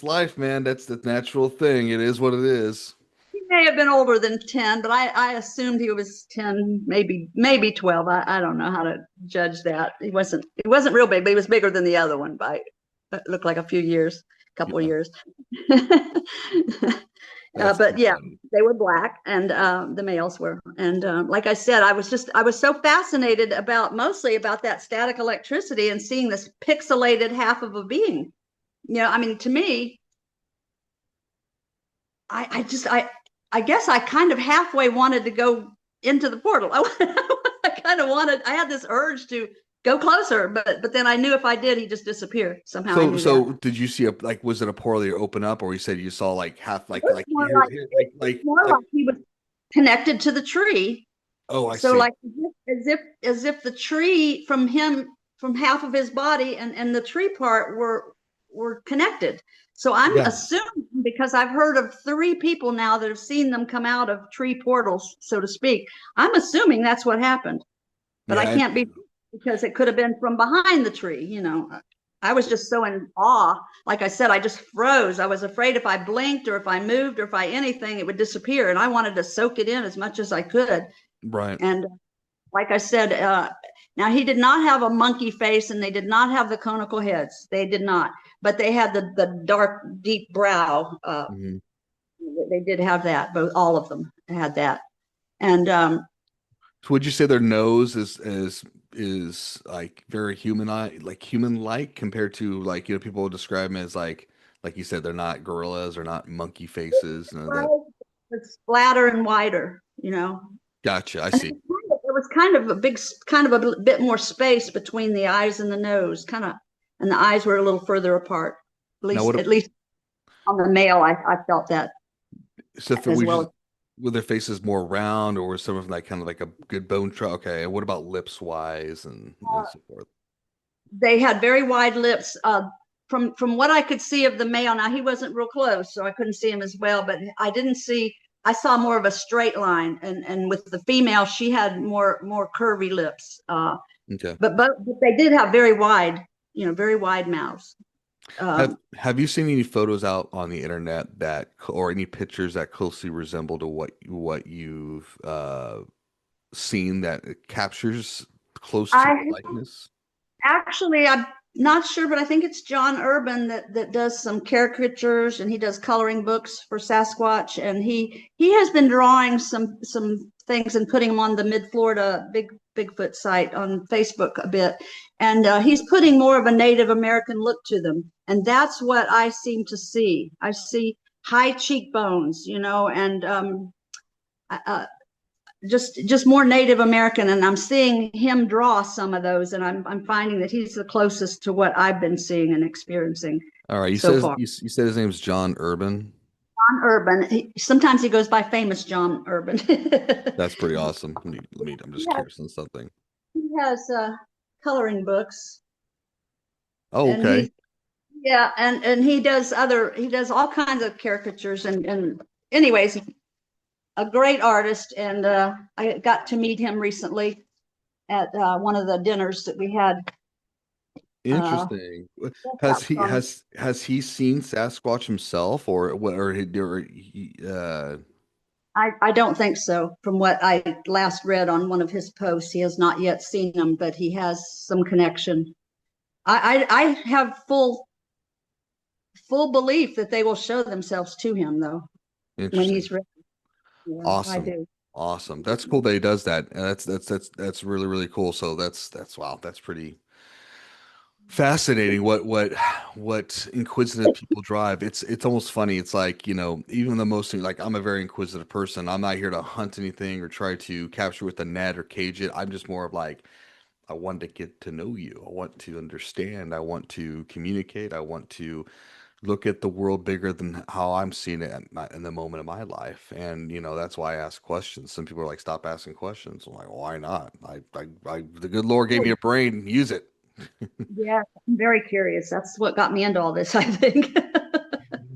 life, man. That's the natural thing. It is what it is. he may have been older than 10, but I assumed he was 10, maybe 12. I don't know how to judge that. He wasn't real big, but he was bigger than the other one by it looked like a few years, couple of Yeah, years. that's too But yeah, funny. they were black, and the males were. And like I said, I was so fascinated mostly about that static electricity and seeing this pixelated half of a being. I mean, to me, I guess I kind of halfway wanted to go into the portal. I had this urge to go closer, but then I knew if I did, he'd just disappear. Somehow I So knew that. so did you see was it a portal that open up, or you said you saw like half It was more like he was connected to the tree. oh, I So see. like as if the tree from half of his body and the tree part were connected. So I'm Yeah. assuming, because I've heard of 3 people now that have seen them come out of tree portals, so to speak. I'm assuming that's what happened, but I Yeah. can't be, because it could have been from behind the tree. I was just so in awe. Like I said, I just froze. I was afraid if I blinked or if I moved or if I anything, it would disappear. And I wanted to soak it in as much as I could. Right. And like I said, now he did not have a monkey face, and they did not have the conical heads. They did not, but they had the dark, deep brow. Mhm. They did have that. Both, all of them had that. And So would you say their nose is like very human-like compared to like people would describe them as like you said, they're not gorillas or not monkey faces, none of that. it's flatter and wider. Gotcha. I And see. there was kind of a bit more space between the eyes and the nose, and the eyes were a little further apart. At Now least, what at least on the male, I felt that so if as we well. just were their faces more round, or was some of like kind of like a good bone structure? Okay, and what about lips wise and so forth? They had very wide lips. From what I could see of the male, now he wasn't real close, so I couldn't see him as well. But I didn't see. I saw more of a straight line, and with the female, she had more curvy lips. Okay. But they did have very wide mouths. Have you seen any photos out on the internet or any pictures that closely resemble to what you've seen that captures close to I the likeness? Actually, I'm not sure, but I think it's John Urban that does some caricatures, and he does coloring books for Sasquatch, and he has been drawing some things and putting them on the Mid Florida Bigfoot site on Facebook a bit, and he's putting more of a Native American look to them, and that's what I seem to see. I see high cheekbones, and uh, just more Native American, and I'm seeing him draw some of those, and I'm finding that he's the closest to what I've been seeing and experiencing All right, so far. you said his name's John Urban. John Urban. Sometimes he goes by famous John Urban. That's pretty awesome. I'm just curious on something. He has coloring books, Oh, and okay. Yeah, and he does all kinds of caricatures and anyways, a great artist, and I got to meet him recently at one of the dinners that we had. Uh, Interesting. about some, Has he seen Sasquatch himself, or what? I don't think so. From what I last read on one of his posts, he has not yet seen them, but he has some connection. I have full belief that they will show themselves to him, though, when Interesting. he's ready. Yeah, I Awesome. do. Awesome. That's cool that he does that. That's really really cool. So that's wow. That's pretty fascinating. What inquisitive people drive. It's almost funny. It's like, even the most like I'm a very inquisitive person. I'm not here to hunt anything or try to capture with a net or cage it. I'm just more of like I want to get to know you. I want to understand. I want to communicate. I want to look at the world bigger than how I'm seeing it in the moment of my life. And, that's why I ask questions. Some people are like, stop asking questions. I'm like, why not? The good Lord gave me a brain. Use it. Yeah, I'm very curious. That's what got me into all this, I think.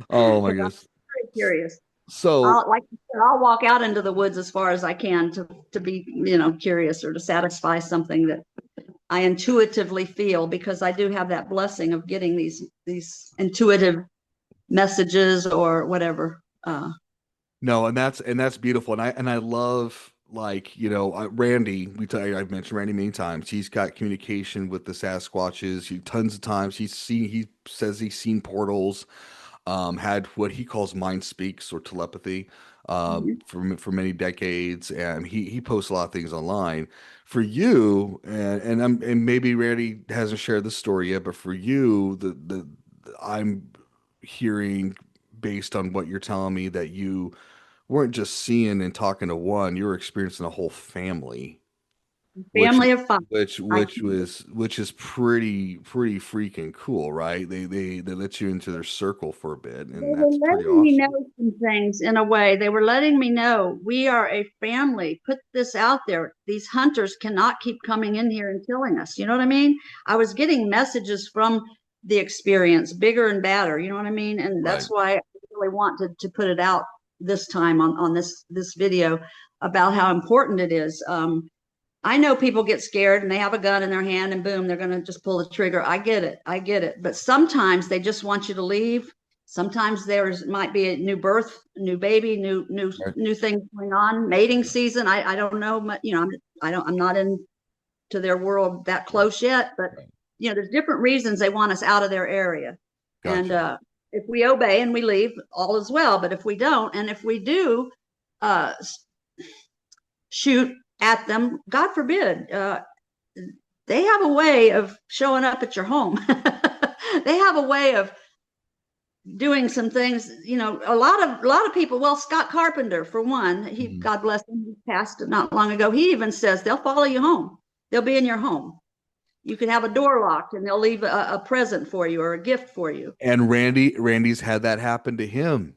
Oh my Because I'm goodness. very curious. So, Like you said, I'll walk out into the woods as far as I can to be, curious or to satisfy something that I intuitively feel, because I do have that blessing of getting these intuitive messages or whatever. no, and that's beautiful. And I love, like, Randy, I've mentioned Randy many times. He's got communication with the Sasquatches. Tons of times he says he's seen portals. Had what he calls mind speaks or telepathy Mhm. for many decades, and he posts a lot of things online. For you, and maybe Randy hasn't shared this story yet, but for you, the I'm hearing, based on what you're telling me, that you weren't just seeing and talking to one, you were experiencing a whole family, which Family of five. I which is pretty freaking cool, right? They let you into their circle for a bit, They and were that's pretty letting me awesome. know some things in a way. They were letting me know we are a family. Put this out there. These hunters cannot keep coming in here and killing us. You know what I mean? I was getting messages from the experience, bigger and badder. You know what I mean? And Right. that's why I really wanted to put it out this time on this video about how important it is. I know people get scared and they have a gun in their hand and boom, they're going to just pull the trigger. I get it. I get it. But sometimes they just want you to leave. Sometimes there's might be a new birth, new baby, Right. new things going on, mating season. I don't know, I'm not into their world that close yet, but Right. there's different reasons they want us out of their area. And Gotcha. if we obey and we leave, all is well. But if we don't, and if we do uh, shoot at them, God forbid, they have a way of showing up at your home. They have a way of doing some things. A lot of people. Well, Scott Carpenter, for one, he Mhm. God bless him, he passed not long ago. He even says they'll follow you home. They'll be in your home. You can have a door locked, and they'll leave a present for you or a gift for you. And Randy's had that happen to him.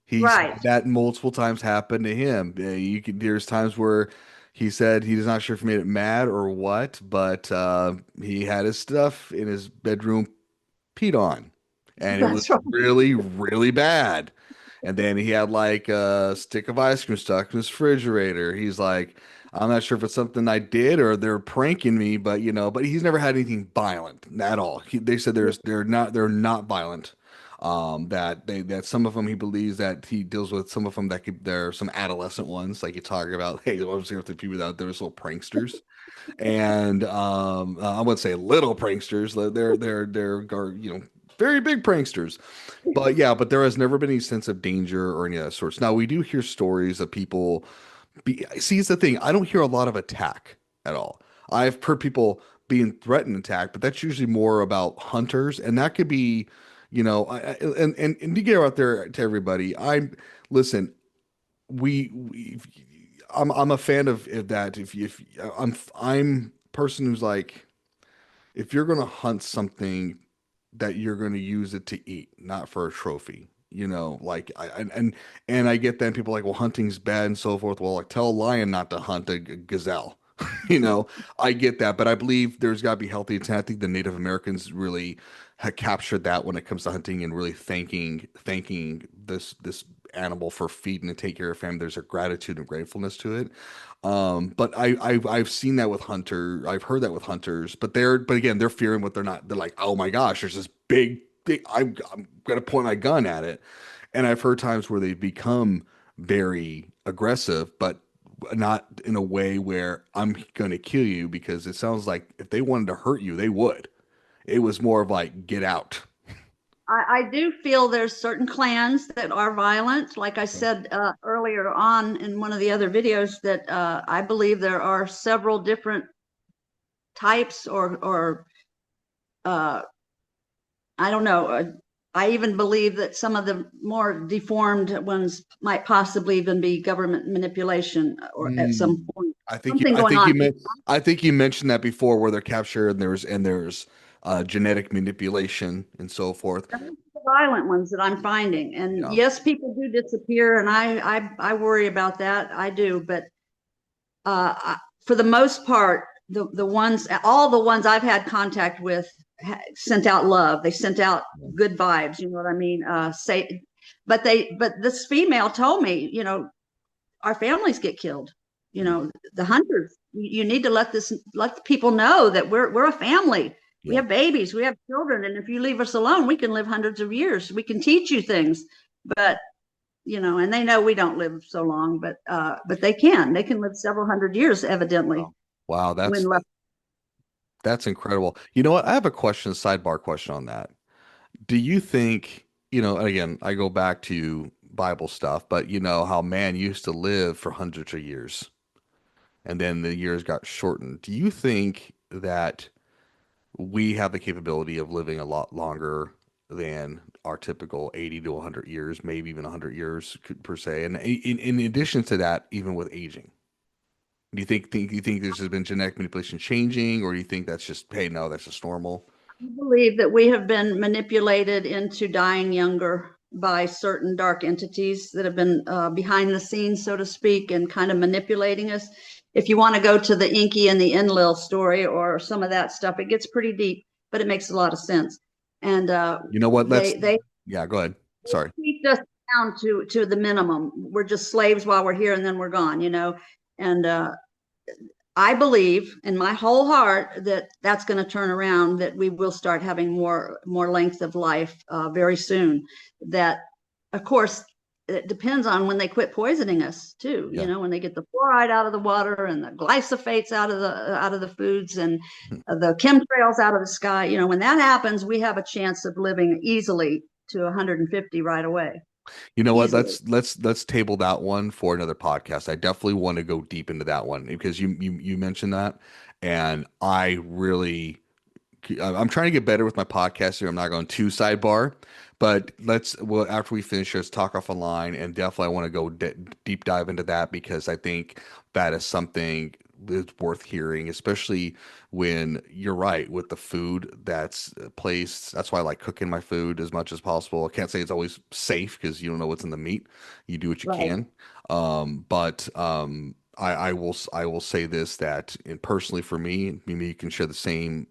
He's Right. had that multiple times happen to him. There's times where he said he's not sure if he made it mad or what, but he had his stuff in his bedroom peed on, and it was That's right. really, really bad. And then he had like a stick of ice cream stuck in his refrigerator. He's like, I'm not sure if it's something I did or they're pranking me, but but he's never had anything violent at all. They said they're not violent. That some of them he believes that he deals with some of them that there are some adolescent ones like you talk about. Hey, I'm just with the people out there, little pranksters, and I wouldn't say little pranksters. They're very big pranksters. But yeah, but there has never been any sense of danger or any of that sorts. Now we do hear stories of people. See, it's the thing. I don't hear a lot of attack at all. I've heard people being threatened attack, but that's usually more about hunters, and that could be, and to get out there to everybody. Listen. We I'm a fan of that. If I'm a person who's like, if you're gonna hunt something, that you're gonna use it to eat, not for a trophy. Like and I get that people are like, well, hunting's bad and so forth. Well, like tell a lion not to hunt a gazelle. you know, I get that, but I believe there's got to be healthy intent. I think the Native Americans really captured that when it comes to hunting and really thanking this animal for feeding and taking care of family. There's a gratitude and gratefulness to it. But I've seen that with I've heard that with hunters, but again, they're fearing what they're not. They're like, oh my gosh, there's this big. I'm gonna point my gun at it. And I've heard times where they've become very aggressive, but not in a way where I'm going to kill you, because it sounds like if they wanted to hurt you, they would. It was more of like, get out. I do feel there's certain clans that are violent. Like I said earlier on in one of the other videos, that I believe there are several different types or uh, I don't know. I even believe that some of the more deformed ones might possibly even be government manipulation or at Hmm. some point. I think you, Something I going think on. you meant, I think you mentioned that before, where they're captured and there's genetic manipulation and so forth. Those are the violent ones that I'm finding. And Yeah. yes, people do disappear, and I worry about that. I do, but for the most part, the ones, all the ones I've had contact with, sent out love. They sent out good vibes. You know what I mean? But this female told me, our families get killed. The hunters. You need to let the people know that we're a family. We Yeah. have babies, we have children, and if you leave us alone, we can live hundreds of years. We can teach you things, but and they know we don't live so long, but they can live several hundred years, evidently, Wow. Wow, when left. that's incredible. You know what? I have a question, sidebar question on that. Do you think, and again, I go back to Bible stuff, but you know how man used to live for hundreds of years and then the years got shortened. Do you think that we have the capability of living a lot longer than our typical 80 to 100 years, maybe even 100 years per se? And in addition to that, even with aging, do you think there's been genetic manipulation changing, or do you think that's just, hey, no, that's just normal? I believe that we have been manipulated into dying younger by certain dark entities that have been behind the scenes, so to speak, and kind of manipulating us. If you want to go to the Inky and the Enlil story or some of that stuff, it gets pretty deep, but it makes a lot of sense. And You know what? they Yeah, go ahead. Sorry. keep us down to the minimum. We're just slaves while we're here, and then we're gone. And I believe in my whole heart that that's going to turn around, that we will start having more length of life very soon. That, of course, it depends on when they quit poisoning us too. Yeah. When they get the fluoride out of the water and the glyphosates out of the foods and the chemtrails out of the sky. When that happens, we have a chance of living easily to 150 right away. You know what? Easily. Let's table that one for another podcast. I definitely want to go deep into that one because you mentioned that, and I'm trying to get better with my podcast here. I'm not going too sidebar, but well, after we finish, let's talk off online, and definitely I want to go deep dive into that because I think that is something that's worth hearing, especially when you're right with the food that's placed. That's why I like cooking my food as much as possible. I can't say it's always safe because you don't know what's in the meat. You do what you Right. can. But I will say this, that and personally for me, maybe you can share the same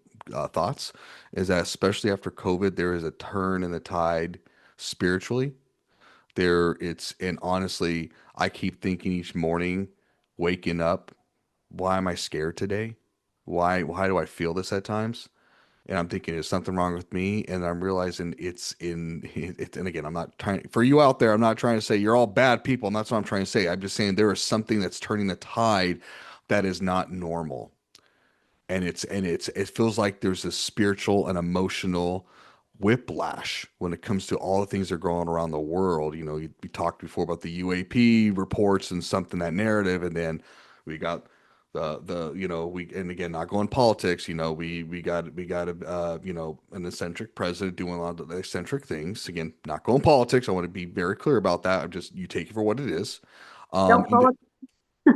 thoughts, is that especially after COVID, there is a turn in the tide spiritually. And honestly, I keep thinking each morning, waking up, why am I scared today? Why do I feel this at times? And I'm thinking, is something wrong with me? And I'm realizing and again, I'm not trying, for you out there, I'm not trying to say you're all bad people. And that's what I'm trying to say. I'm just saying there is something that's turning the tide that is not normal. It feels like there's a spiritual and emotional whiplash when it comes to all the things that are going around the world. We talked before about the UAP reports and something, that narrative, and then we got we, and again, not going politics. We got an eccentric president doing a lot of eccentric things. Again, not going politics. I want to be very clear about that. You take it for what it is. Don't And follow.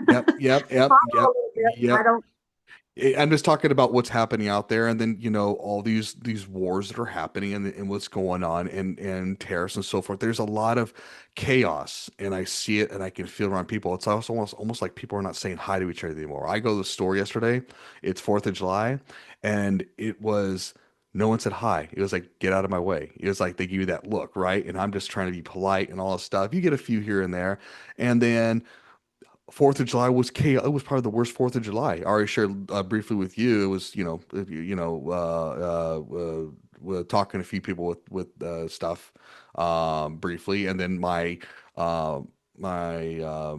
yep, yep, yep, Follow a yep, little bit. I yep. don't. I'm just talking about what's happening out there, and then all these wars that are happening, and what's going on, and tariffs and so forth. There's a lot of chaos, and I see it, and I can feel it around people. It's also almost like people are not saying hi to each other anymore. I go to the store yesterday. It's 4th of July, and it was No one said hi. It was like, get out of my way. It was like they give you that look, right? And I'm just trying to be polite and all this stuff. You get a few here and there. And then Fourth of July was chaos. It was probably the worst Fourth of July. I already shared briefly with you. It was, we're talking to a few people with stuff briefly, and then uh, my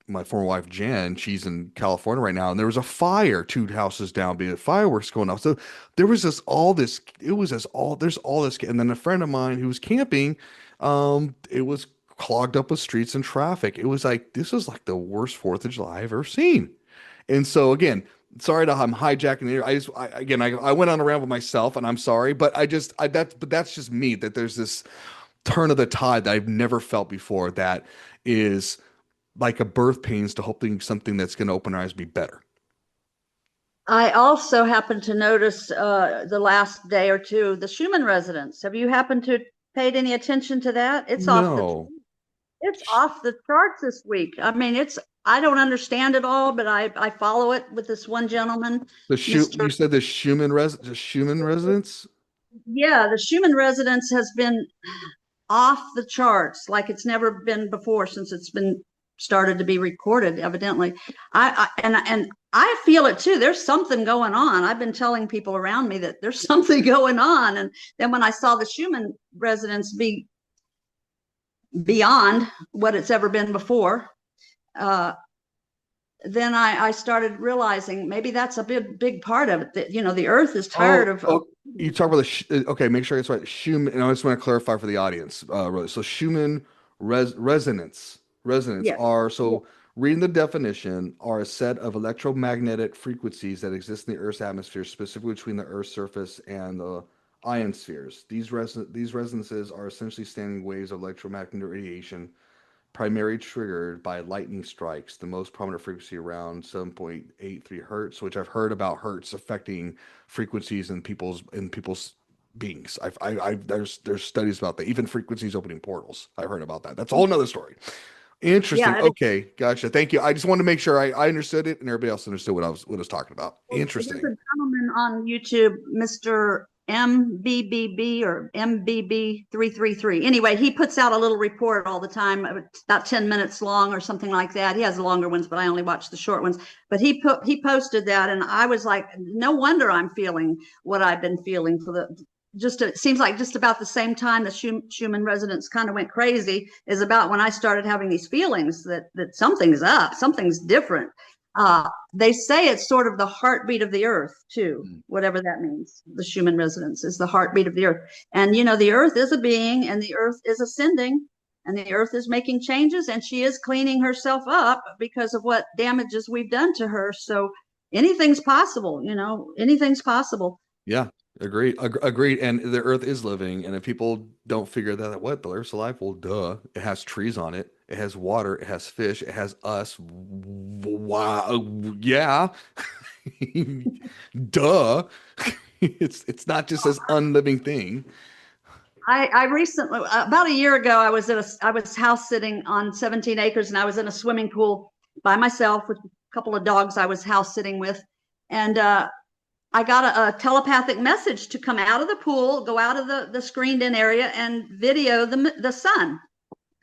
my former wife Jen, she's in California right now, and there was a fire 2 houses down, being fireworks going off. So there was this all this. It was as all there's all this, and then a friend of mine who was camping, it was clogged up with streets and traffic. It was like this was like the worst Fourth of July I've ever seen. And so again, sorry to I'm hijacking the. I went on a ramble myself, and I'm sorry, but that's just me. That there's this turn of the tide that I've never felt before. That is like a birth pains to hoping something that's going to open our eyes be better. I also happened to notice the last day or two the Schumann residence. Have you happened to paid any attention to that? No, It's off the charts this week. I mean, I don't understand it all, but I follow it with this one gentleman, you Mr. said the Schumann residence. Yeah, the Schumann residence has been off the charts like it's never been before since it's been started to be recorded, evidently. And I feel it too. There's something going on. I've been telling people around me that there's something going on. And then when I saw the Schumann residence be beyond what it's ever been before, then I started realizing maybe that's a big part of it. That the Earth is tired of. You talk about okay, make sure it's right. Schumann, and I just want to clarify for the audience, really. So Schumann resonance Yes. are so reading the definition are a set of electromagnetic frequencies that exist in the Earth's atmosphere, specifically between the Earth's surface and the ionospheres. These resonances are essentially standing waves of electromagnetic radiation primarily triggered by lightning strikes, the most prominent frequency around 7.83 hertz, which I've heard about hertz affecting frequencies in people's beings. There's studies about that, even frequencies opening portals. I heard about that. That's a whole nother story. Interesting. Yeah, Okay, gotcha. Thank you. I just wanted to make sure I understood it and everybody else understood what I was talking about. there's Interesting. a gentleman on YouTube, Mr. MBBB or MBB333. Anyway, he puts out a little report all the time, about 10 minutes long or something like that. He has the longer ones, but I only watch the short ones. But he posted that, and I was like, no wonder I'm feeling what I've been feeling for it seems like just about the same time the Schumann residents kind of went crazy is about when I started having these feelings that something's up, something's different. They say it's sort of the heartbeat of the Earth too, whatever that means. The Schumann resonance is the heartbeat of the Earth. And the Earth is a being, and the Earth is ascending, and the Earth is making changes, and she is cleaning herself up because of what damages we've done to her. So anything's possible, anything's possible. Yeah, agreed. Agreed. And the Earth is living, and if people don't figure that out, what the Earth's alive? Well, duh. It has trees on it. It has water. It has fish. It has us. Wow. Yeah. Duh. It's not just this unliving thing. I recently, about a year ago, I was house sitting on 17 acres, and I was in a swimming pool by myself with a couple of dogs I was house sitting with, and I got a telepathic message to come out of the pool, go out of the screened in area, and video the sun.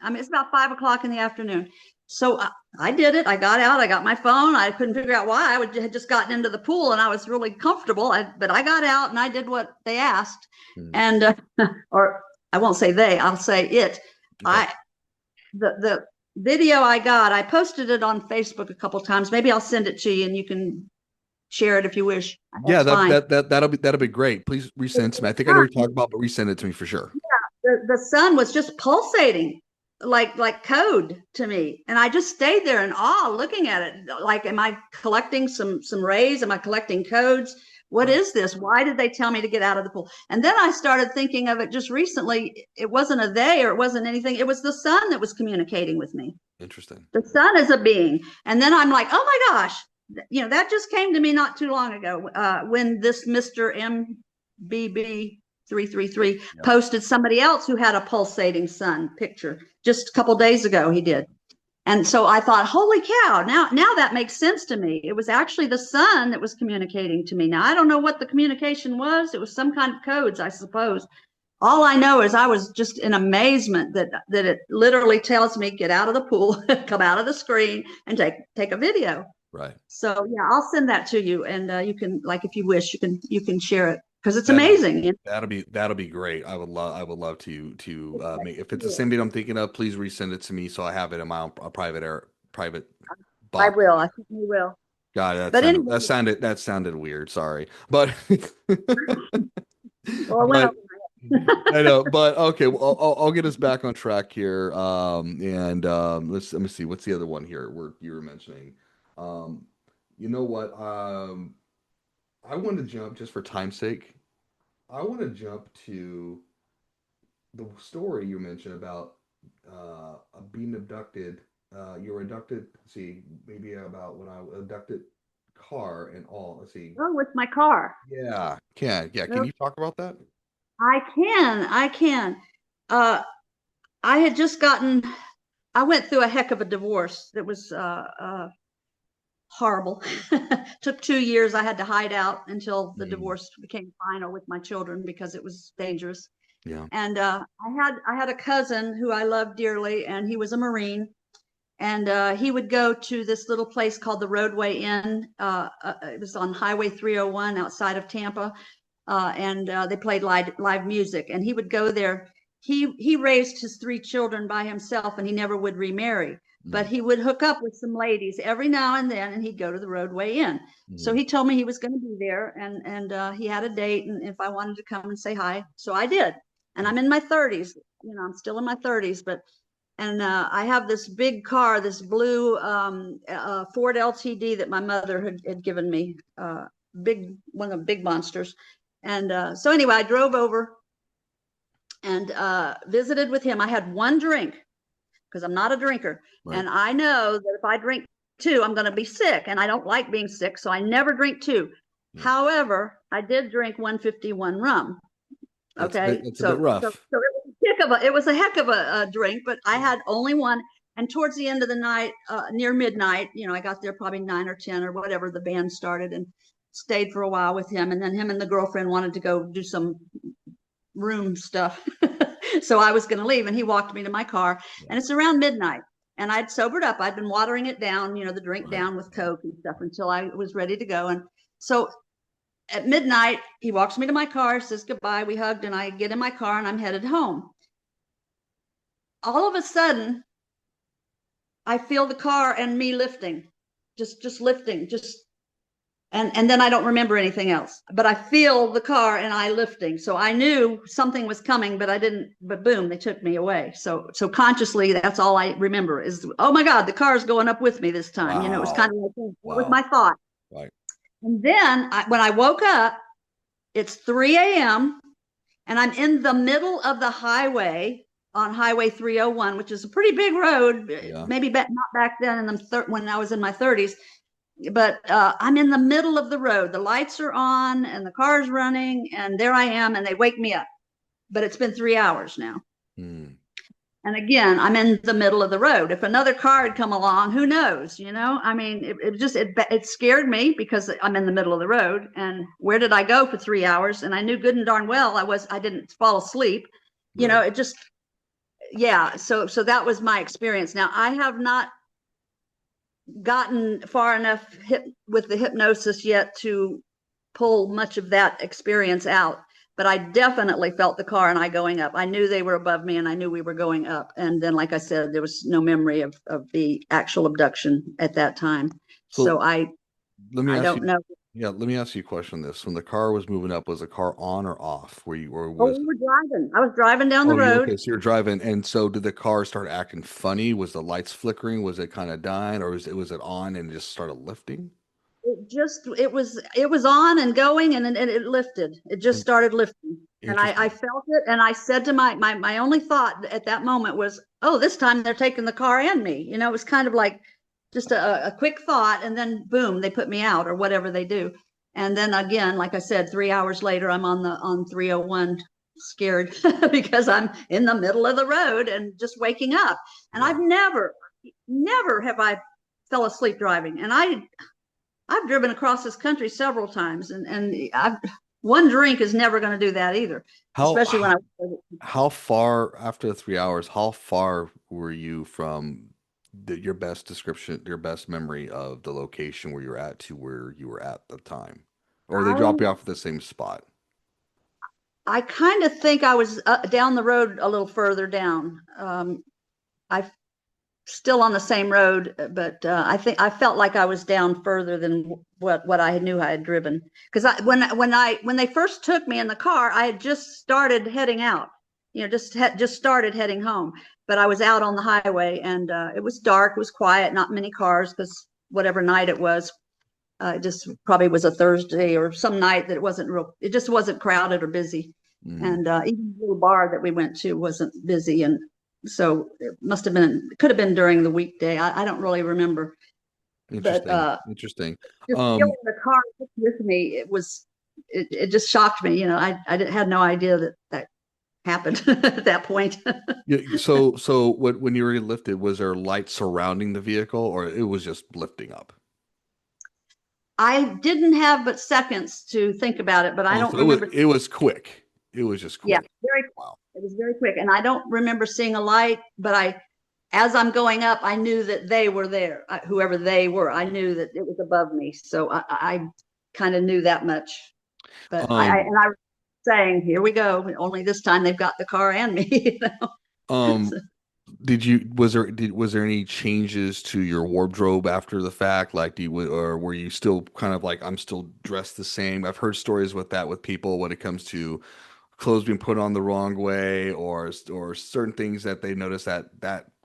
I mean, it's about 5 o'clock in the afternoon. So I did it. I got out. I got my phone. I couldn't figure out why. I had just gotten into the pool, and I was really comfortable. But I got out, and I did what they asked. And or I won't say they. I'll say it. Okay. The video I got, I posted it on Facebook a couple times. Maybe I'll send it to you, and you can share it if you wish. Yeah, that'll be great. Please resend it to me. I think I know what you're talking about, but resend it to me for sure. Yeah, the sun was just pulsating like code to me, and I just stayed there in awe looking at it. Like, am I collecting some rays? Am I collecting codes? What is this? Why did they tell me to get out of the pool? And then I started thinking of it just recently. It wasn't a they, or it wasn't anything. It was the sun that was communicating with me. Interesting. The sun is a being. And then I'm like, oh my gosh, that just came to me not too long ago when this Mr. MBB333 posted somebody else who had a pulsating sun picture just a couple days ago. He did. And so I thought, holy cow, now that makes sense to me. It was actually the sun that was communicating to me. Now, I don't know what the communication was. It was some kind of codes, I suppose. All I know is I was just in amazement that it literally tells me, get out of the pool, come out of the screen, and take a video. Right. So yeah, I'll send that to you, and you can, like, if you wish, you can share it, because it's That'd amazing. that'll be great. I would love to if it's the same video I'm thinking of, please resend it to me so I have it in my own private I box. will. I certainly will. God, But anyway, that sounded weird. Sorry, but well, but I know. But okay, well, I'll get us back on track here. And let me see. What's the other one here? Where you were mentioning? Um, you know what? I want to jump just for time's sake. I want to jump to the story you mentioned about being abducted. You were abducted. Let's see, maybe about when I abducted car and all. Let's see. oh, with my car. Yeah, can you talk about that? I can. I had just I went through a heck of a divorce that was horrible. Took 2 years. I had to hide out until the divorce became final with my children because it was dangerous. Yeah. And I had a cousin who I loved dearly, and he was a Marine. And he would go to this little place called the Roadway Inn. It was on Highway 301 outside of Tampa. And they played live music. And he would go there. He raised his 3 children by himself, and he never would remarry. But he would hook up with some ladies every now and then, and he'd go to the Roadway Inn. So he told me he was going to be there, and he had a date, and if I wanted to come and say hi. So I did. And I'm in my 30s. I'm still in my 30s, but. And I have this big car, this blue Ford LTD that my mother had given me, one of the big monsters. And so anyway, I drove over and visited with him. I had one drink because I'm not a drinker. Right. And I know that if I drink 2, I'm going to be sick. And I don't like being sick, so I never drink 2. Yeah. However, I did drink 151 rum. Okay, it's a bit rough. So it was a heck of a drink, but I had only one. And towards the end of the night, near midnight, I got there probably 9 or 10 or whatever, the band started, and stayed for a while with him. And then him and the girlfriend wanted to go do some room stuff. So I was going to leave, and he walked me to my car. Yeah. And it's around midnight, and I'd sobered up. I'd been watering it down, the drink down with Coke and stuff until I was ready to go. And so at midnight, he walks me to my car, says goodbye. We hugged, and I get in my car, and I'm headed home. All of a sudden, I feel the car and me lifting, just lifting, and then I don't remember anything else. But I feel the car and I lifting, so I knew something was coming, but I didn't. But boom, they took me away. So consciously, that's all I remember is, oh my God, the car's going up with me this time. Wow. It was kind of like that was my thought. Right. And then when I woke up, it's 3 a.m. and I'm in the middle of the highway on Highway 301, which is a pretty big road. Yeah. Maybe not back then when I was in my 30s, but I'm in the middle of the road. The lights are on and the car's running, and there I am, and they wake me up. But it's been 3 hours now. And again, I'm in the middle of the road. If another car had come along, who knows? I mean, it scared me because I'm in the middle of the road. And where did I go for 3 hours? And I knew good and darn well I didn't fall asleep. Right. It just, yeah. So that was my experience. Now, I have not gotten far enough with the hypnosis yet to pull much of that experience out. But I definitely felt the car and I going up. I knew they were above me, and I knew we were going up. And then, like I said, there was no memory of the actual abduction at that time. So I don't know. Yeah, let me ask you a question on this. When the car was moving up, was the car on or off? We were driving. I was driving down the road. Okay, so you're driving. And so did the car start acting funny? Was the lights flickering? Was it kind of dying? Or was it on and just started lifting? It was on and going, and it lifted. It just started lifting, and I felt it. And I said to my only thought at that moment was, oh, this time they're taking the car and me. It was kind of like just a quick thought, and then boom, they put me out, or whatever they do. And then again, like I said, 3 hours later, I'm on 301, scared because I'm in the middle of the road and just waking up. And I've never never have I fell asleep driving. And I've driven across this country several times, and one drink is never going to do that either, How especially when I. how far after the 3 hours, how far were you from your best description, your best memory of the location where you were at to where you were at the time? Or they drop you off at the same spot? I kind of think I was down the road a little further down. I still on the same road, but I think I felt like I was down further than what I knew I had driven. Because when they first took me in the car, I had just started heading out, just started heading home. But I was out on the highway, and it was dark, it was quiet, not many cars, because whatever night it was, it just probably was a Thursday or some night that it just wasn't crowded or busy. And even the little bar that we went to wasn't busy, and so it could have been during the weekday. I don't really remember. Interesting. But Interesting. just feeling the car with me, it just shocked me. I had no idea that happened at that point. So when you were lifted, was there light surrounding the vehicle, or it was just lifting up? I didn't have but seconds to think about it, but I don't remember. It was quick. It was just quick. Yeah, Wow. it was very quick, and I don't remember seeing a light. But as I'm going up, I knew that they were there. Whoever they were, I knew that it was above me. So I kind of knew that much. But I was saying, here we go. Only this time they've got the car and me. Um, was there any changes to your wardrobe after the fact? Like, or were you still kind of like, I'm still dressed the same? I've heard stories with people when it comes to clothes being put on the wrong way, or certain things that they notice that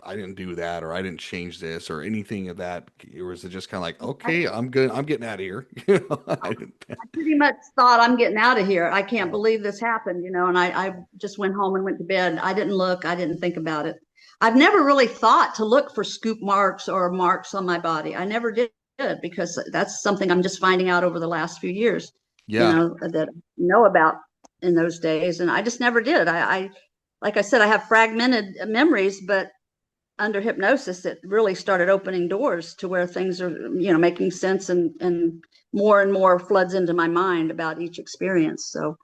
I didn't do that, or I didn't change this, or anything of that. Or is it just kind of like, okay, I'm good, I'm getting out of here? I pretty much thought, I'm getting out of here. I can't believe this happened, and I just went home and went to bed. I didn't look, I didn't think about it. I've never really thought to look for scoop marks or marks on my body. I never did, because that's something I'm just finding out over the last few years, Yeah. that I know about in those days. And I just never did. Like I said, I have fragmented memories, but under hypnosis, it really started opening doors to where things are, making sense, and more floods into my mind about each experience. So,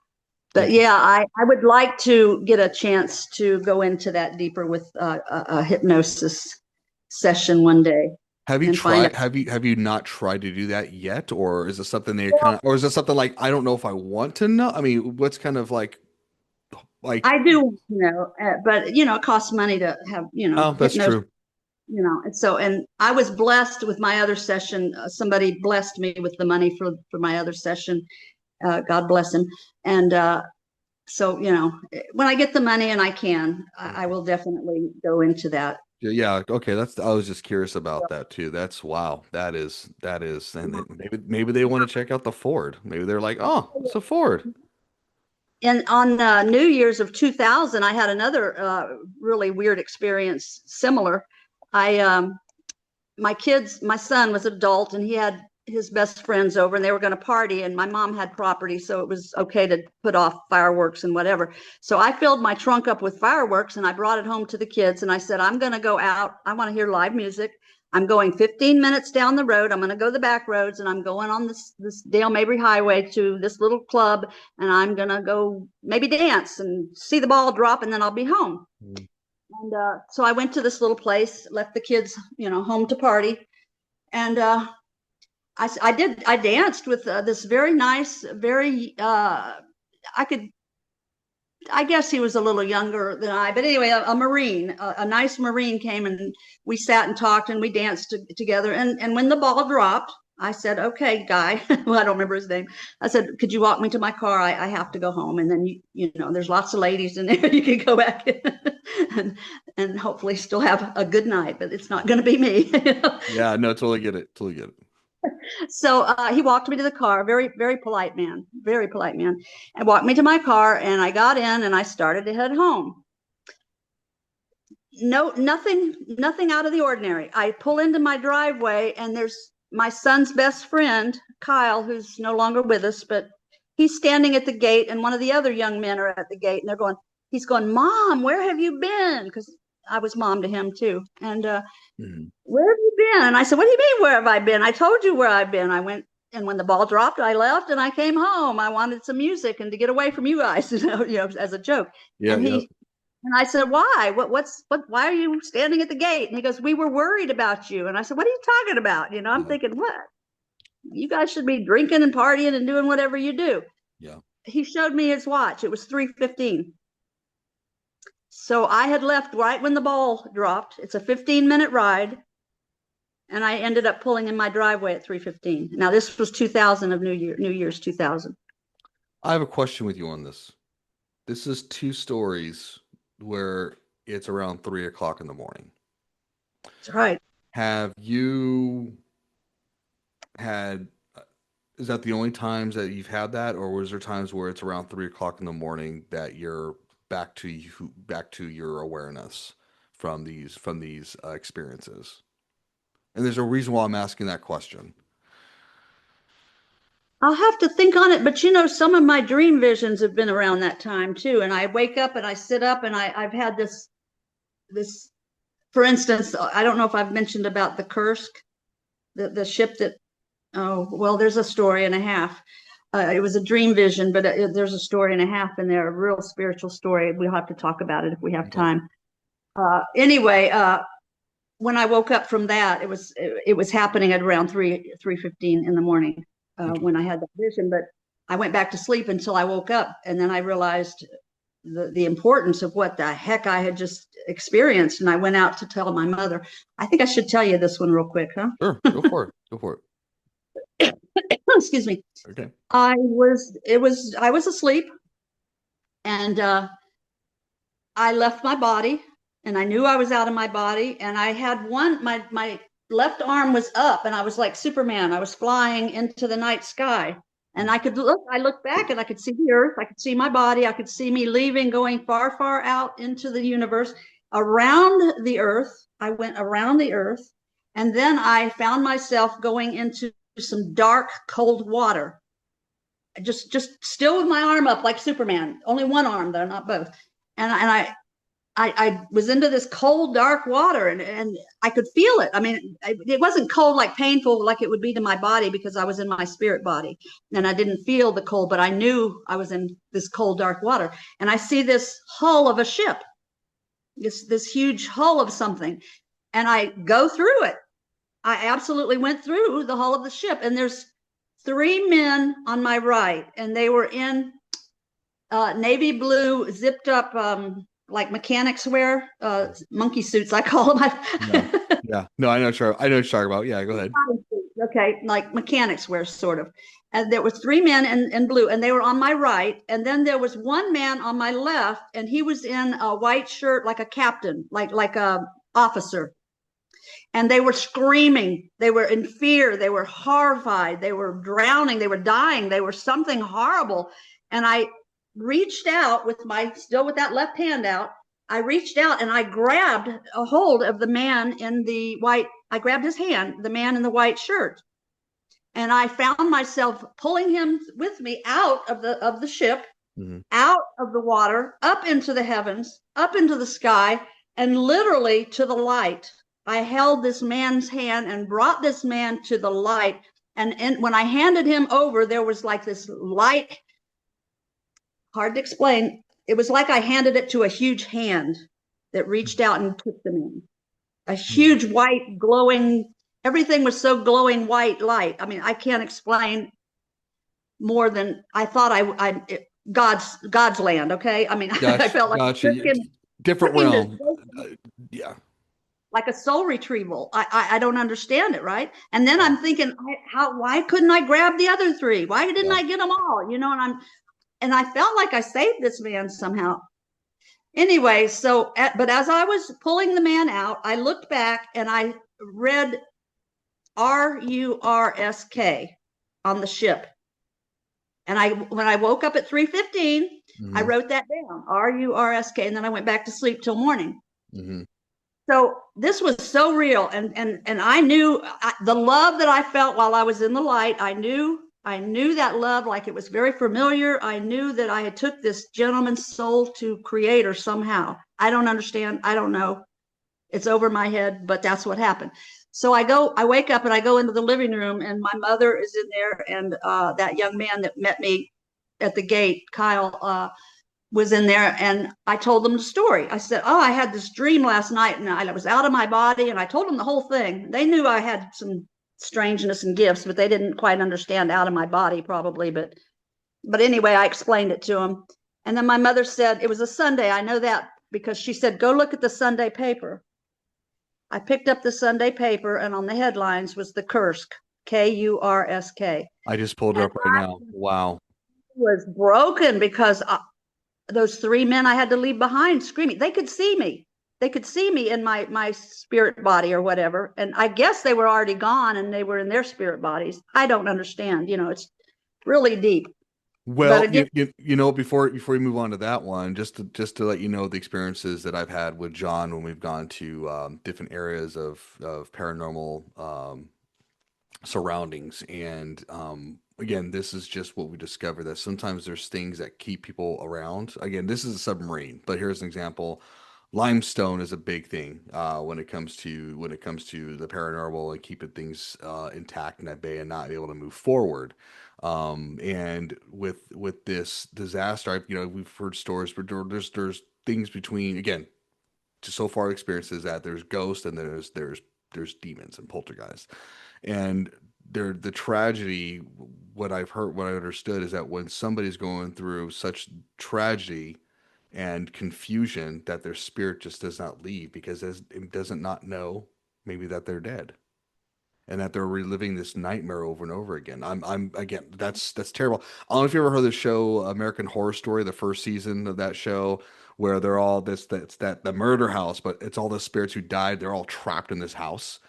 but yeah, I would like to get a chance to go into that deeper with a hypnosis session one day. Have you And find tried? out. Have you not tried to do that yet, or is it something that you're kind of, or is it something like, I don't know if I want to know? I mean, what's kind of like? I do, but it costs money to have, Oh, that's hypnosis, true. and I was blessed with my other session. Somebody blessed me with the money for my other session. God bless him. And so, when I get the money and I can, I will definitely go into that. Yeah. Okay. I was just curious about that too. That's wow. That is, and maybe they want to check out the Ford. Maybe they're like, oh, it's a Ford. And on New Year's of 2000, I had another really weird experience similar. My son was an adult, and he had his best friends over, and they were going to party, and my mom had property, so it was okay to put off fireworks and whatever. So I filled my trunk up with fireworks, and I brought it home to the kids, and I said, I'm going to go out. I want to hear live music. I'm going 15 minutes down the road. I'm going to go the back roads, and I'm going on this Dale Mabry Highway to this little club, and I'm going to go maybe dance and see the ball drop, and then I'll be home. Mm. And so I went to this little place, left the kids, home to party. And I danced with this very nice, I guess he was a little younger than I, but anyway, a Marine, a nice Marine came, and we sat and talked, and we danced together. And when the ball dropped, I said, okay, guy, well, I don't remember his name. I said, could you walk me to my car? I have to go home. And then, there's lots of ladies in there. You can go back and hopefully still have a good night, but it's not going to be me. Yeah, no, totally get it. Totally get it. So he walked me to the car, very, very polite man, and walked me to my car, and I got in and I started to head home. No, nothing out of the ordinary. I pull into my driveway, and there's my son's best friend, Kyle, who's no longer with us, but he's standing at the gate, and one of the other young men are at the gate, and he's going, Mom, where have you been? Because I was mom to him too. And Mhm. where have you been? And I said, what do you mean, where have I been? I told you where I've been. I went, and when the ball dropped, I left and I came home. I wanted some music and to get away from you guys, as a joke. Yeah, And yeah. and I said, why? Why are you standing at the gate? And he goes, we were worried about you. And I said, what are you talking about? I'm Yeah. thinking, what? You guys should be drinking and partying and doing whatever you do. Yeah. He showed me his watch. It was 3:15. So I had left right when the ball dropped. It's a 15-minute ride. And I ended up pulling in my driveway at 3:15. Now this was 2000 of New Year's 2000. I have a question with you on this. This is two stories where it's around 3 o'clock in the morning. That's right. Have you had, is that the only times that you've had that, or was there times where it's around 3 o'clock in the morning that you're back to your awareness from these experiences? And there's a reason why I'm asking that question. I'll have to think on it, but some of my dream visions have been around that time too. And I wake up and I sit up and I've had this, for instance, I don't know if I've mentioned about the Kursk, the ship that, oh, well, there's a story and a half. It was a dream vision, but there's a story and a half in there, a real spiritual story. We'll have to talk about it if we have time. Anyway, when I woke up from that, it was happening at around 3:15 in the morning when I had that vision. But I went back to sleep until I woke up, and then I realized the importance of what the heck I had just experienced. And I went out to tell my mother. I think I should tell you this one real quick, huh? Sure, go for it. Go for it. Excuse me. Okay. I was asleep, and I left my body, and I knew I was out of my body, and I had my left arm was up, and I was like Superman. I was flying into the night sky, and I looked back and I could see the earth. I could see my body. I could see me leaving, going far, far out into the universe, around the earth. I went around the earth, and then I found myself going into some dark, cold water. Just still with my arm up like Superman. Only one arm though, not both. And I was into this cold, dark water, and I could feel it. I mean, it wasn't cold, like painful, like it would be to my body, because I was in my spirit body, and I didn't feel the cold, but I knew I was in this cold, dark water. And I see this hull of a ship, this huge hull of something, and I go through it. I absolutely went through the hull of the ship, and there's 3 men on my right, and they were in navy blue, zipped up, like mechanics wear, monkey suits, I call them. Yeah. No, I know what you're talking about. Yeah, go ahead. Okay, like mechanics wear, sort of. And there were 3 men in blue, and they were on my right. And then there was one man on my left, and he was in a white shirt, like a captain, like a officer. And they were screaming. They were in fear. They were horrified. They were drowning. They were dying. They were something horrible. And I reached out still with that left hand out. I reached out and I grabbed a hold of the man in the white. I grabbed his hand, the man in the white shirt. And I found myself pulling him with me out of the ship, out of the water, up into the heavens, up into the sky, and literally to the light. I held this man's hand and brought this man to the light. And when I handed him over, there was like this light, hard to explain. It was like I handed it to a huge hand that reached out and took them in. A huge white glowing, everything was so glowing white light. I mean, I can't explain more than I thought God's land, okay? I mean, Gotcha, I felt like gotcha. Different realm. Yeah. Like a soul retrieval. I don't understand it, right? And then I'm thinking, why couldn't I grab the other 3? Why didn't I get them all? And I felt like I saved this man somehow. Anyway, but as I was pulling the man out, I looked back and I read RURSK on the ship. And when I woke up at 3:15, I wrote that down, RURSK, and then I went back to sleep till morning. So this was so real, and I knew the love that I felt while I was in the light. I knew that love like it was very familiar. I knew that I had took this gentleman's soul to Creator somehow. I don't understand. I don't know. It's over my head, but that's what happened. So I wake up and I go into the living room, and my mother is in there, and that young man that met me at the gate, Kyle, was in there, and I told them the story. I said, "Oh, I had this dream last night, and I was out of my body." And I told them the whole thing. They knew I had some strangeness and gifts, but they didn't quite understand out of my body, probably. But anyway, I explained it to them, and then my mother said it was a Sunday. I know that because she said, "Go look at the Sunday paper." I picked up the Sunday paper, and on the headlines was the Kursk, Kursk. I just pulled it And up right now. Wow. I was broken because those three men I had to leave behind screaming. They could see me. They could see me in my spirit body or whatever. And I guess they were already gone and they were in their spirit bodies. I don't understand. It's really deep. But Well, again, before we move on to that one, just to let you know the experiences that I've had with John when we've gone to different areas of paranormal surroundings, and again, this is just what we discovered, that sometimes there's things that keep people around. Again, this is a submarine, but here's an example. Limestone is a big thing when it comes to the paranormal and keeping things intact and at bay and not be able to move forward. And with this disaster, we've heard stories, but there's things between, again, to so far experiences, that there's ghosts and there's demons and poltergeists. And the tragedy, what I've heard, what I understood, is that when somebody's going through such tragedy and confusion, that their spirit just does not leave, because it doesn't not know maybe that they're dead, and that they're reliving this nightmare over and over again. I'm again, that's terrible. I don't know if you ever heard the show American Horror Story, the first season of that show, where they're all that's that the murder house, but it's all the spirits who died. They're all trapped in this house.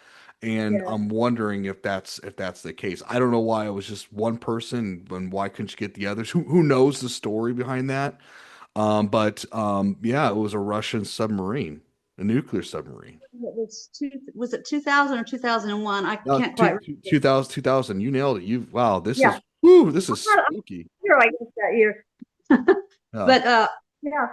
And yeah. I'm wondering if that's the case. I don't know why it was just one person, and why couldn't you get the others? Who knows the story behind that? But yeah, it was a Russian submarine, a nuclear submarine. Was it 2000 or 2001? I No, can't quite remember. 2000. You nailed it. Wow, this Yeah. is whoo, this is I'm spooky. sure I guess that year. Yeah, But yeah,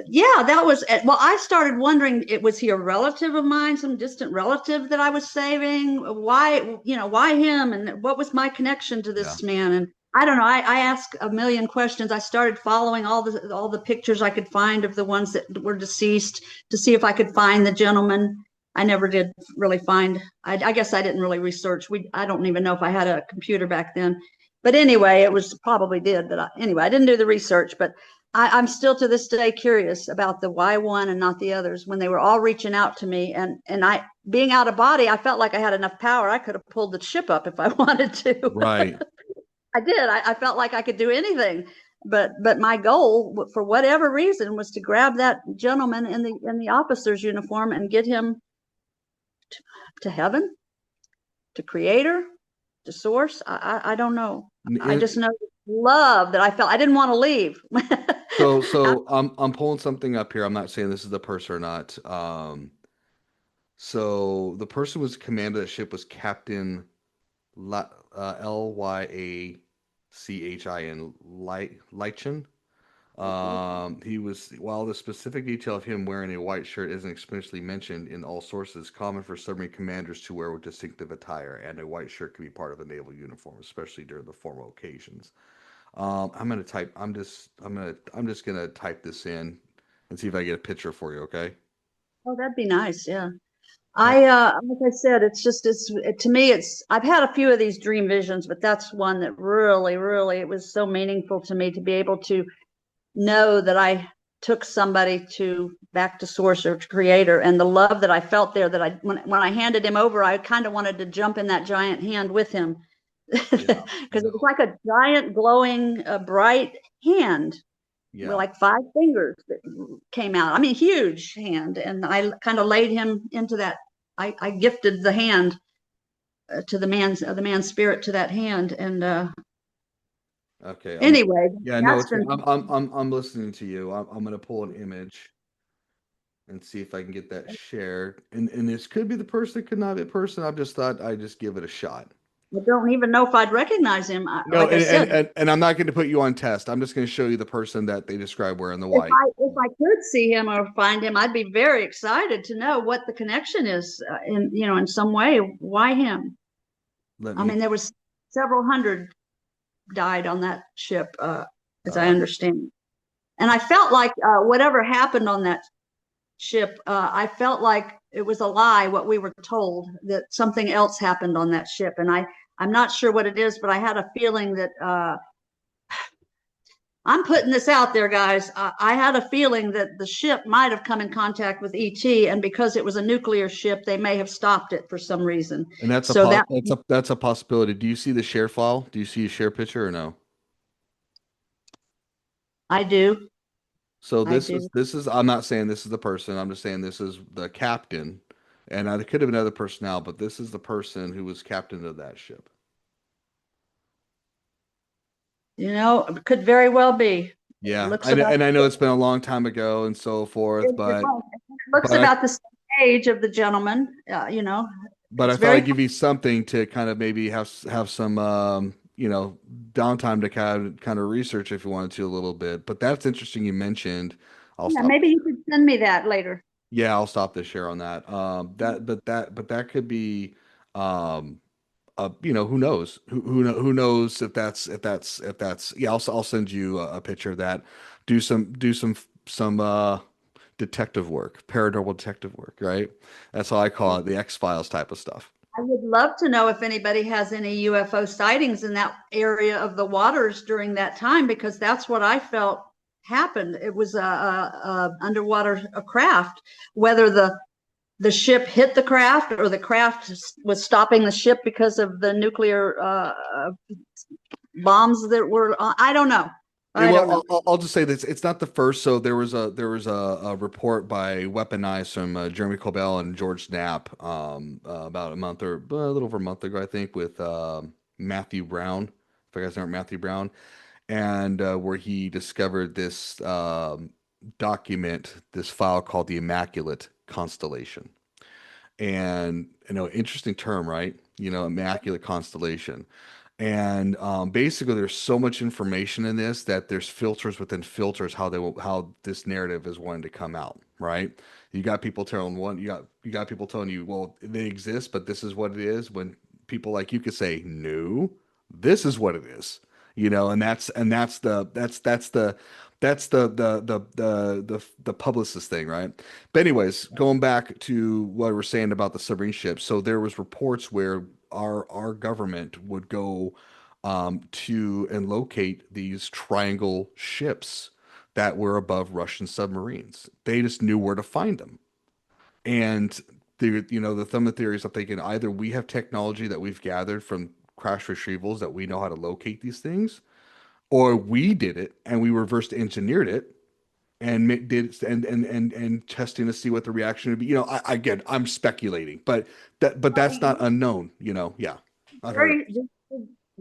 yeah, that was well. I started wondering, it was he a relative of mine, some distant relative that I was saving? Why him, and what was my connection to yeah. this man? And I don't know. I asked a million questions. I started following all the pictures I could find of the ones that were deceased to see if I could find the gentleman. I never did really find. I guess I didn't really research. I don't even know if I had a computer back then. But anyway, it was probably did. But anyway, I didn't do the research. But I'm still to this day curious about the why one and not the others, when they were all reaching out to me, and I, being out of body, I felt like I had enough power. I could have pulled the ship up if I wanted to. Right. I did. I felt like I could do anything. But my goal, for whatever reason, was to grab that gentleman in the officer's uniform and get him to heaven, to creator, to source. I don't know. I And just know love that I felt. I didn't want to leave. so I'm pulling something up here. I'm not saying this is the person or not. So the person was commander of the ship was Captain Lyachin Lychin. He was, while the specific detail of him wearing a white shirt isn't explicitly mentioned in all sources, common for submarine commanders to wear with distinctive attire, and a white shirt can be part of a naval uniform, especially during the formal occasions. I'm just gonna type this in and see if I get a picture for you. Okay. Oh, that'd be nice. Yeah. Uh, Like I said, to me, I've had a few of these dream visions, but that's one that really, really, it was so meaningful to me to be able to know that I took somebody to back to source or to creator, and the love that I felt there, that when I handed him over, I kind of wanted to jump in that giant hand with him because yeah, I it was know. like a giant glowing bright hand with Yeah. like five fingers that came out. I mean, huge hand. And I kind of laid him into that. I gifted the hand to the man's spirit to that hand. And Okay. anyway, Yeah. No. that's been. I'm listening to you. I'm gonna pull an image and see if I can get that shared. And this could be the person, it could not be a person. I've just thought I'd just give it a shot. I don't even know if I'd recognize him. No, Like I said, and I'm not going to put you on test. I'm just going to show you the person that they describe wearing the if white. I could see him or find him, I'd be very excited to know what the connection is in in some way. Why him? Let I me. mean, there was several hundred died on that ship, as I Uh, understand. And I felt like whatever happened on that ship, I felt like it was a lie what we were told, that something else happened on that ship. And I'm not sure what it is, but I had a feeling that I'm putting this out there, guys. I had a feeling that the ship might have come in contact with ET, and because it was a nuclear ship, they may have stopped it for some reason. and that's a So that that's a possibility. Do you see the share file? Do you see a share picture or no? I do, So I do. this is I'm not saying this is the person. I'm just saying this is the captain, and there could have been other personnel, but this is the person who was captain of that ship. It could very well be. It Yeah, looks about and I know it's been a long time ago and so forth, it looks but about the same age of the gentleman. I It's thought very I'd give you something to kind of maybe have some downtime to kind of research if you wanted to a little bit. But that's interesting you mentioned. I'll yeah. stop. Maybe you could send me that later. Yeah, I'll stop the share on that. But that could be um who knows who knows if that's yeah, I'll send you a picture of that. Do some detective work, paranormal detective work, right? That's how I call it, the X-Files type of stuff. I would love to know if anybody has any UFO sightings in that area of the waters during that time, because that's what I felt happened. It was a underwater craft. Whether the ship hit the craft or the craft was stopping the ship because of the nuclear bombs that were I don't know. Yeah, I well, don't know. I'll just say this: it's not the first. So there was a report by Weaponized from Jeremy Corbell and George Knapp about a month or a little over a month ago, I think, with Matthew Brown. If you guys know Matthew Brown, and where he discovered this document, this file called the Immaculate Constellation. And interesting term, right? Immaculate Constellation. And basically, there's so much information in this that there's filters within filters how this narrative is wanting to come out, right? You got people telling you got people telling you, well, they exist, but this is what it is. When people like you could say, no, this is what it is, and that's the publicist thing, right? But anyways, going back to what we're saying about the submarine ship. So there was reports where our government would go to and locate these triangle ships that were above Russian submarines. They just knew where to find them. And the thumb of the theory is I'm thinking either we have technology that we've gathered from crash retrievals that we know how to locate these things, or we did it and we reversed engineered it and did and testing to see what the reaction would be. Again, I'm speculating, but that's not unknown. Yeah, I've heard Very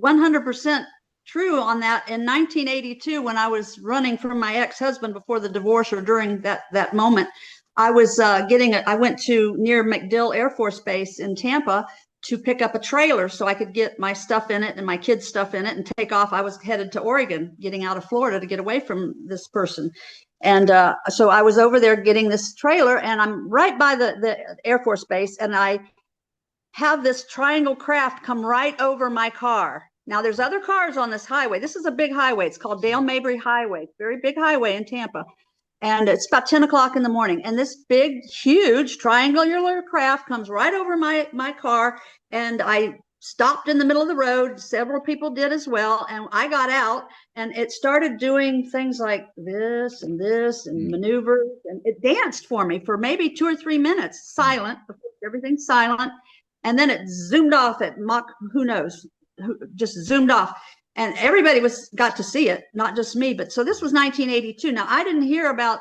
100% true on that. In 1982, when I was running from my ex-husband before the divorce, or during that moment, I was I went to near MacDill Air Force Base in Tampa to pick up a trailer so I could get my stuff in it and my kids' stuff in it and take off. I was headed to Oregon, getting out of Florida to get away from this person. And so I was over there getting this trailer, and I'm right by the Air Force Base, and I have this triangle craft come right over my car. Now there's other cars on this highway. This is a big highway. It's called Dale Mabry Highway, very big highway in Tampa. And it's about 10 o'clock in the morning. And this big, huge triangular craft comes right over my car. And I stopped in the middle of the road. Several people did as well. And I got out, and it started doing things like this and it. maneuvers. And it danced for me for maybe 2 or 3 minutes, silent. Everything's silent. And then it zoomed off at Mach, who knows, just zoomed off. And everybody got to see it, not just me. But so this was 1982. Now I didn't hear about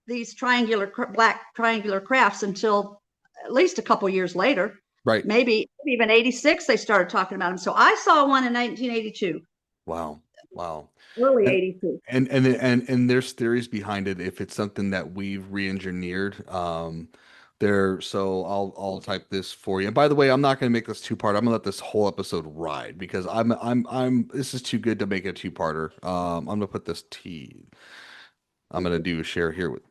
these black triangular crafts until at least a couple years later. Right. Maybe even 86 they started talking about them. So I saw one in 1982. Wow. Wow. Early And 82. and there's theories behind it if it's something that we've re-engineered. There, so I'll type this for you. And by the way, I'm not going to make this two-part. I'm gonna let this whole episode ride because I'm this is too good to make a two-parter. I'm gonna put this T. I'm gonna do a share here with.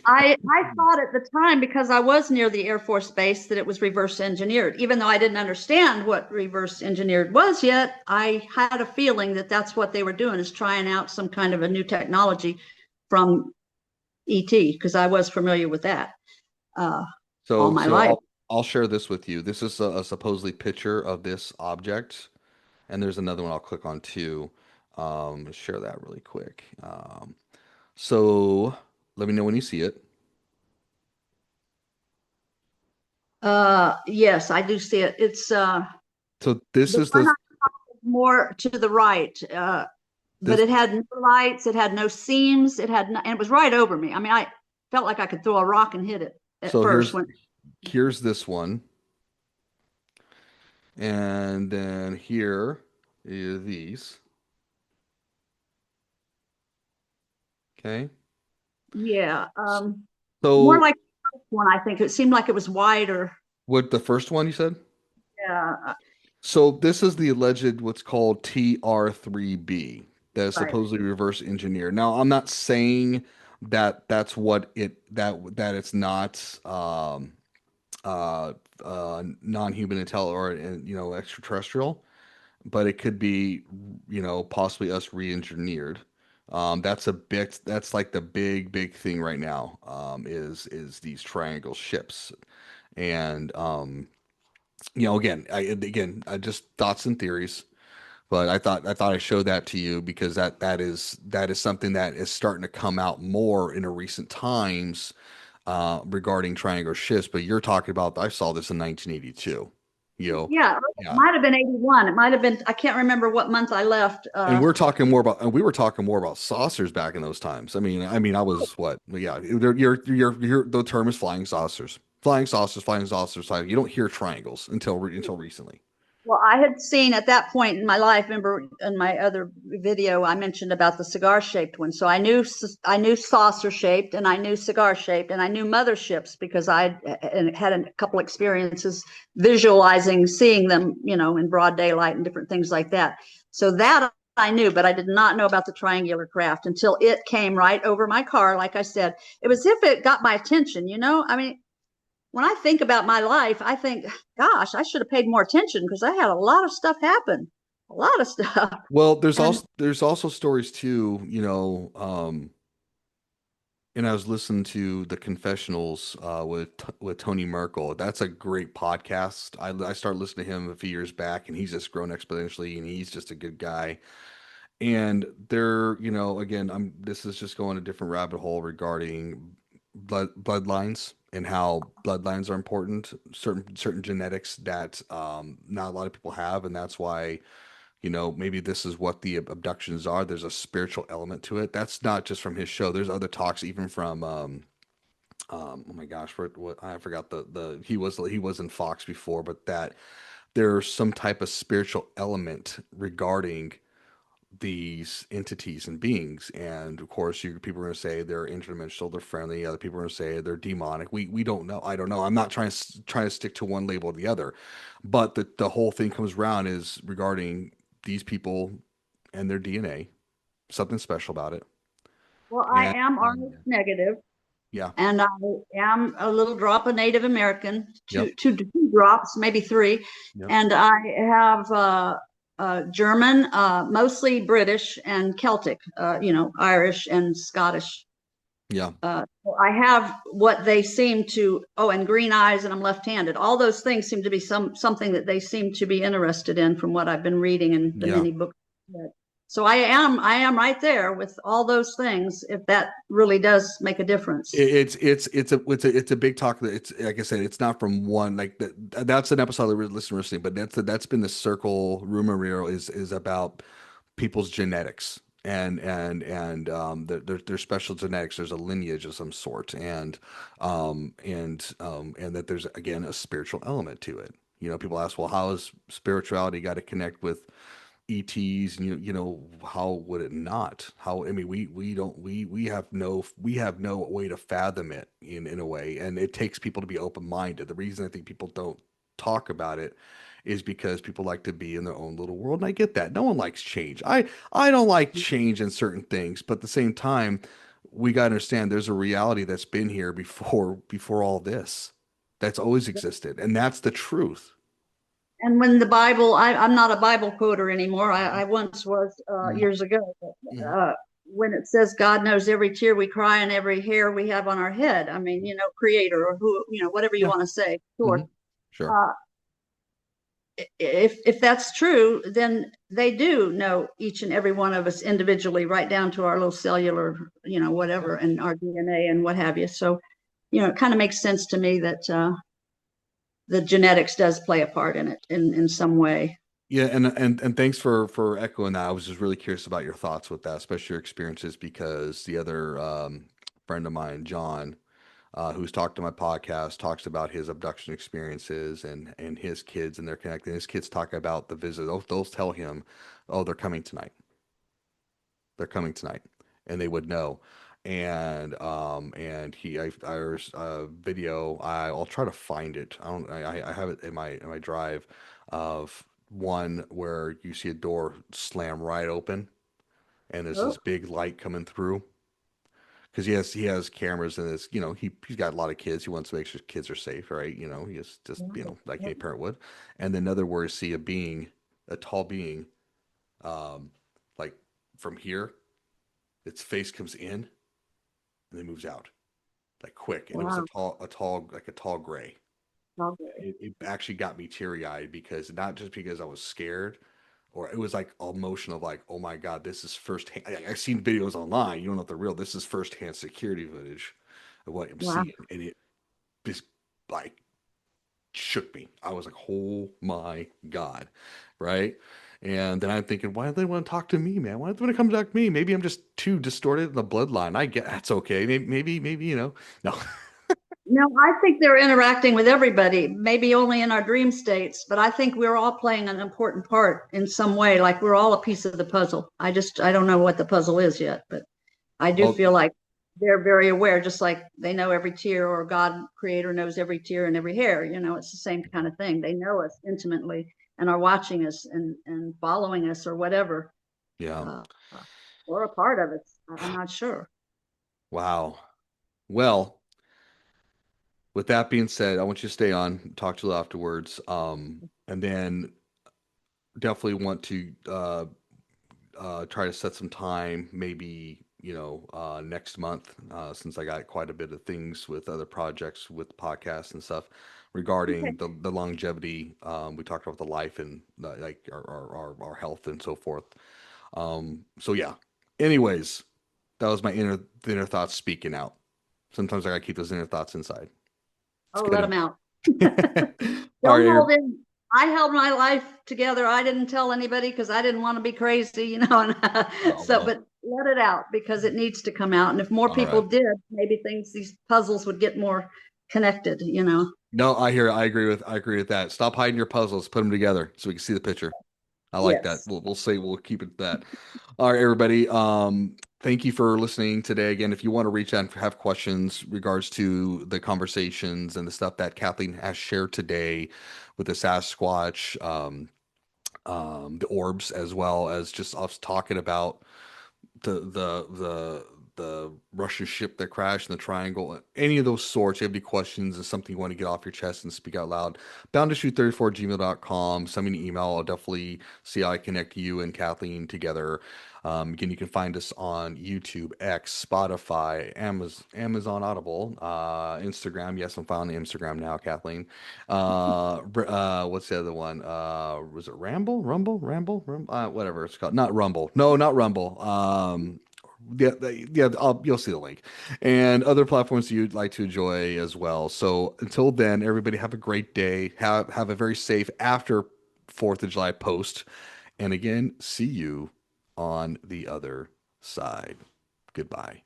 I thought at the time, because I was near the Air Force Base, that it was reverse engineered. Even though I didn't understand what reverse engineered was yet, I had a feeling that that's what they were doing, is trying out some kind of a new technology from ET, because I was familiar with that all So my so life. I'll share this with you. This is a supposedly picture of this object, and there's another one I'll click on too. Share that really quick. So let me know when you see it. Yes, I do see it. It's So this the is one the more to the right, but this it had no lights, it had no seams, and it was right over me. I mean, I felt like I could throw a rock and hit it at so first when. here's this one, and then here is these. Okay. Yeah, more So like the first one. I think it seemed like it was wider. what the first one you said? Yeah, So this is the alleged what's called TR3B that is right. supposedly reverse engineered. Now, I'm not saying that that's what that it's not non-human intelligent or extraterrestrial, but it could be possibly us re-engineered. That's like the big thing right now, is these triangle ships. And again, I just thoughts and theories, but I thought I showed that to you because that is something that is starting to come out more in a recent times, regarding triangle shifts. But you're talking about, I saw this in 1982, Yeah, it yeah. might have been 81. It might have been, I can't remember what month I left. And we were talking more about saucers back in those times. I mean, I was what? Yeah, the term is flying saucers, flying saucers, flying saucers. You don't hear triangles until recently. Well, I had seen at that point in my life, remember in my other video, I mentioned about the cigar shaped one. So I knew saucer shaped, and I knew cigar shaped, and I knew mother ships because I had a couple experiences visualizing, seeing them, in broad daylight and different things like that. So that I knew, but I did not know about the triangular craft until it came right over my car. Like I said, it was as if it got my attention. I mean, when I think about my life, I think, gosh, I should have paid more attention because I had a lot of stuff happen, a lot of stuff. Well, there's And also stories too, and I was listening to the confessionals, with Tony Merkel. That's a great podcast. I started listening to him a few years back, and he's just grown exponentially, and he's just a good guy. And again, this is just going a different rabbit hole regarding bloodlines and how bloodlines are important, certain genetics that not a lot of people have, and that's why maybe this is what the abductions are. There's a spiritual element to it. That's not just from his show. There's other talks, even from oh my gosh, what I forgot he was in Fox before, but that there's some type of spiritual element regarding these entities and beings. And of course, people are going to say they're interdimensional, they're friendly. Other people are going to say they're demonic. We don't know. I don't know. I'm not trying to stick to one label or the other, but the whole thing comes around is regarding these people and their DNA, something special about it. well, I And am RH negative, yeah, and I am a little drop of Native American, yep, two drops, maybe three, yep, and I have German, mostly British, and Celtic, Irish and Scottish. yeah. I have what they seem to. Oh, and green eyes, and I'm left-handed. All those things seem to be something that they seem to be interested in, from what I've been reading in the Yeah. many books. So I am right there with all those things. If that really does make a difference. It's a big talk. That it's like I said, it's not from one like that. That's an episode that we're listening, but that's been the circle rumor reel is about people's genetics and their special genetics. There's a lineage of some sort, and that there's again a spiritual element to it. People ask, well, how has spirituality got to connect with ETs, and how would it not? How, I mean, we don't we have no way to fathom it in a way, and it takes people to be open-minded. The reason I think people don't talk about it is because people like to be in their own little world, and I get that. No one likes change. I don't like change in certain things, but at the same time, we got to understand there's a reality that's been here before all this. That's always existed, and that's the truth. And when the Bible, I'm not a Bible quoter anymore. I once was Mhm. years ago. But, Mhm. when it says God knows every tear we cry and every hair we have on our head, I mean, creator or who, whatever you Yeah. want to say, Hmm. source. Sure. Uh, if that's true, then they do know each and every one of us individually, right down to our little cellular, Yeah. whatever, and our DNA and what have you. So, it kind of makes sense to me that the genetics does play a part in it in some way. Yeah, and thanks for echoing that. I was just really curious about your thoughts with that, especially your experiences, because the other friend of mine, John, who's talked to my podcast, talks about his abduction experiences and his kids, and they're connected. His kids talk about the visit. They'll tell him, "Oh, they're coming tonight. They're coming tonight," and they would know. And there's a video. I'll try to find it. I have it in my drive of one where you see a door slam right open, and there's Oh, this big light coming through because he has cameras and it's he's got a lot of kids. He wants to make sure kids are safe, right? He is just like any parent would. And then another where you see a tall being, um, like from here, its face comes in and then moves out like quick. And it was wow. a tall gray. Okay. It actually got me teary eyed because not just because I was scared, or it was like emotional, like, oh my God, this is firsthand. I've seen videos online. You don't know if they're real. This is firsthand security footage of what I'm Wow. seeing. And it just like shook me. I was like, oh my God. Right. And then I'm thinking, why do they want to talk to me, man? Why do they want to come talk to me? Maybe I'm just too distorted in the bloodline. I get that's okay. Maybe, no. No, I think they're interacting with everybody, maybe only in our dream states, but I think we're all playing an important part in some way, like we're all a piece of the puzzle. I don't know what the puzzle is yet, but I do Well, feel like they're very aware, just like they know every tear, or God creator knows every tear and every hair. It's the same kind of thing. They know us intimately and are watching us and following us or whatever, yeah. uh, or a part of it. I'm not sure. Wow. Well, with that being said, I want you to stay on, talk to you afterwards. And then definitely want to try to set some time, maybe, next month, since I got quite a bit of things with other projects with podcasts and stuff Okay. regarding the longevity. We talked about the life and like our health and so forth. So yeah. Anyways, that was my the inner thoughts speaking out. Sometimes I gotta keep those inner thoughts inside. It's Oh, let good. them out. All Don't right. hold in. I held my life together. I didn't tell anybody because I didn't want to be crazy, and Oh, so, well, but let it out because it needs to come out. And if more all people right. did, maybe these puzzles would get more connected. No, I agree with that. Stop hiding your puzzles, put them together so we can see the picture. I like that. Yes. We'll keep it at that. All right, everybody. Thank you for listening today. Again, if you want to reach out and have questions regards to the conversations and the stuff that Kathleen has shared today with the Sasquatch, the orbs, as well as just us talking about the Russian ship that crashed in the triangle, any of those sorts, you have any questions or something you want to get off your chest and speak out loud, bound to shoot 34@gmail.com. Send me an email. I'll definitely see how I connect you and Kathleen together. Again, you can find us on YouTube, X, Spotify, Amazon Audible, Instagram. Yes, I'm following the Instagram now, Kathleen. What's the other one? Was it Rumble? Whatever it's called. Not Rumble. No, not Rumble. Yeah, yeah, you'll see the link, and other platforms you'd like to enjoy as well. So until then, everybody have a great day. Have a very safe after 4th of July post, and again, see you on the other side. Goodbye.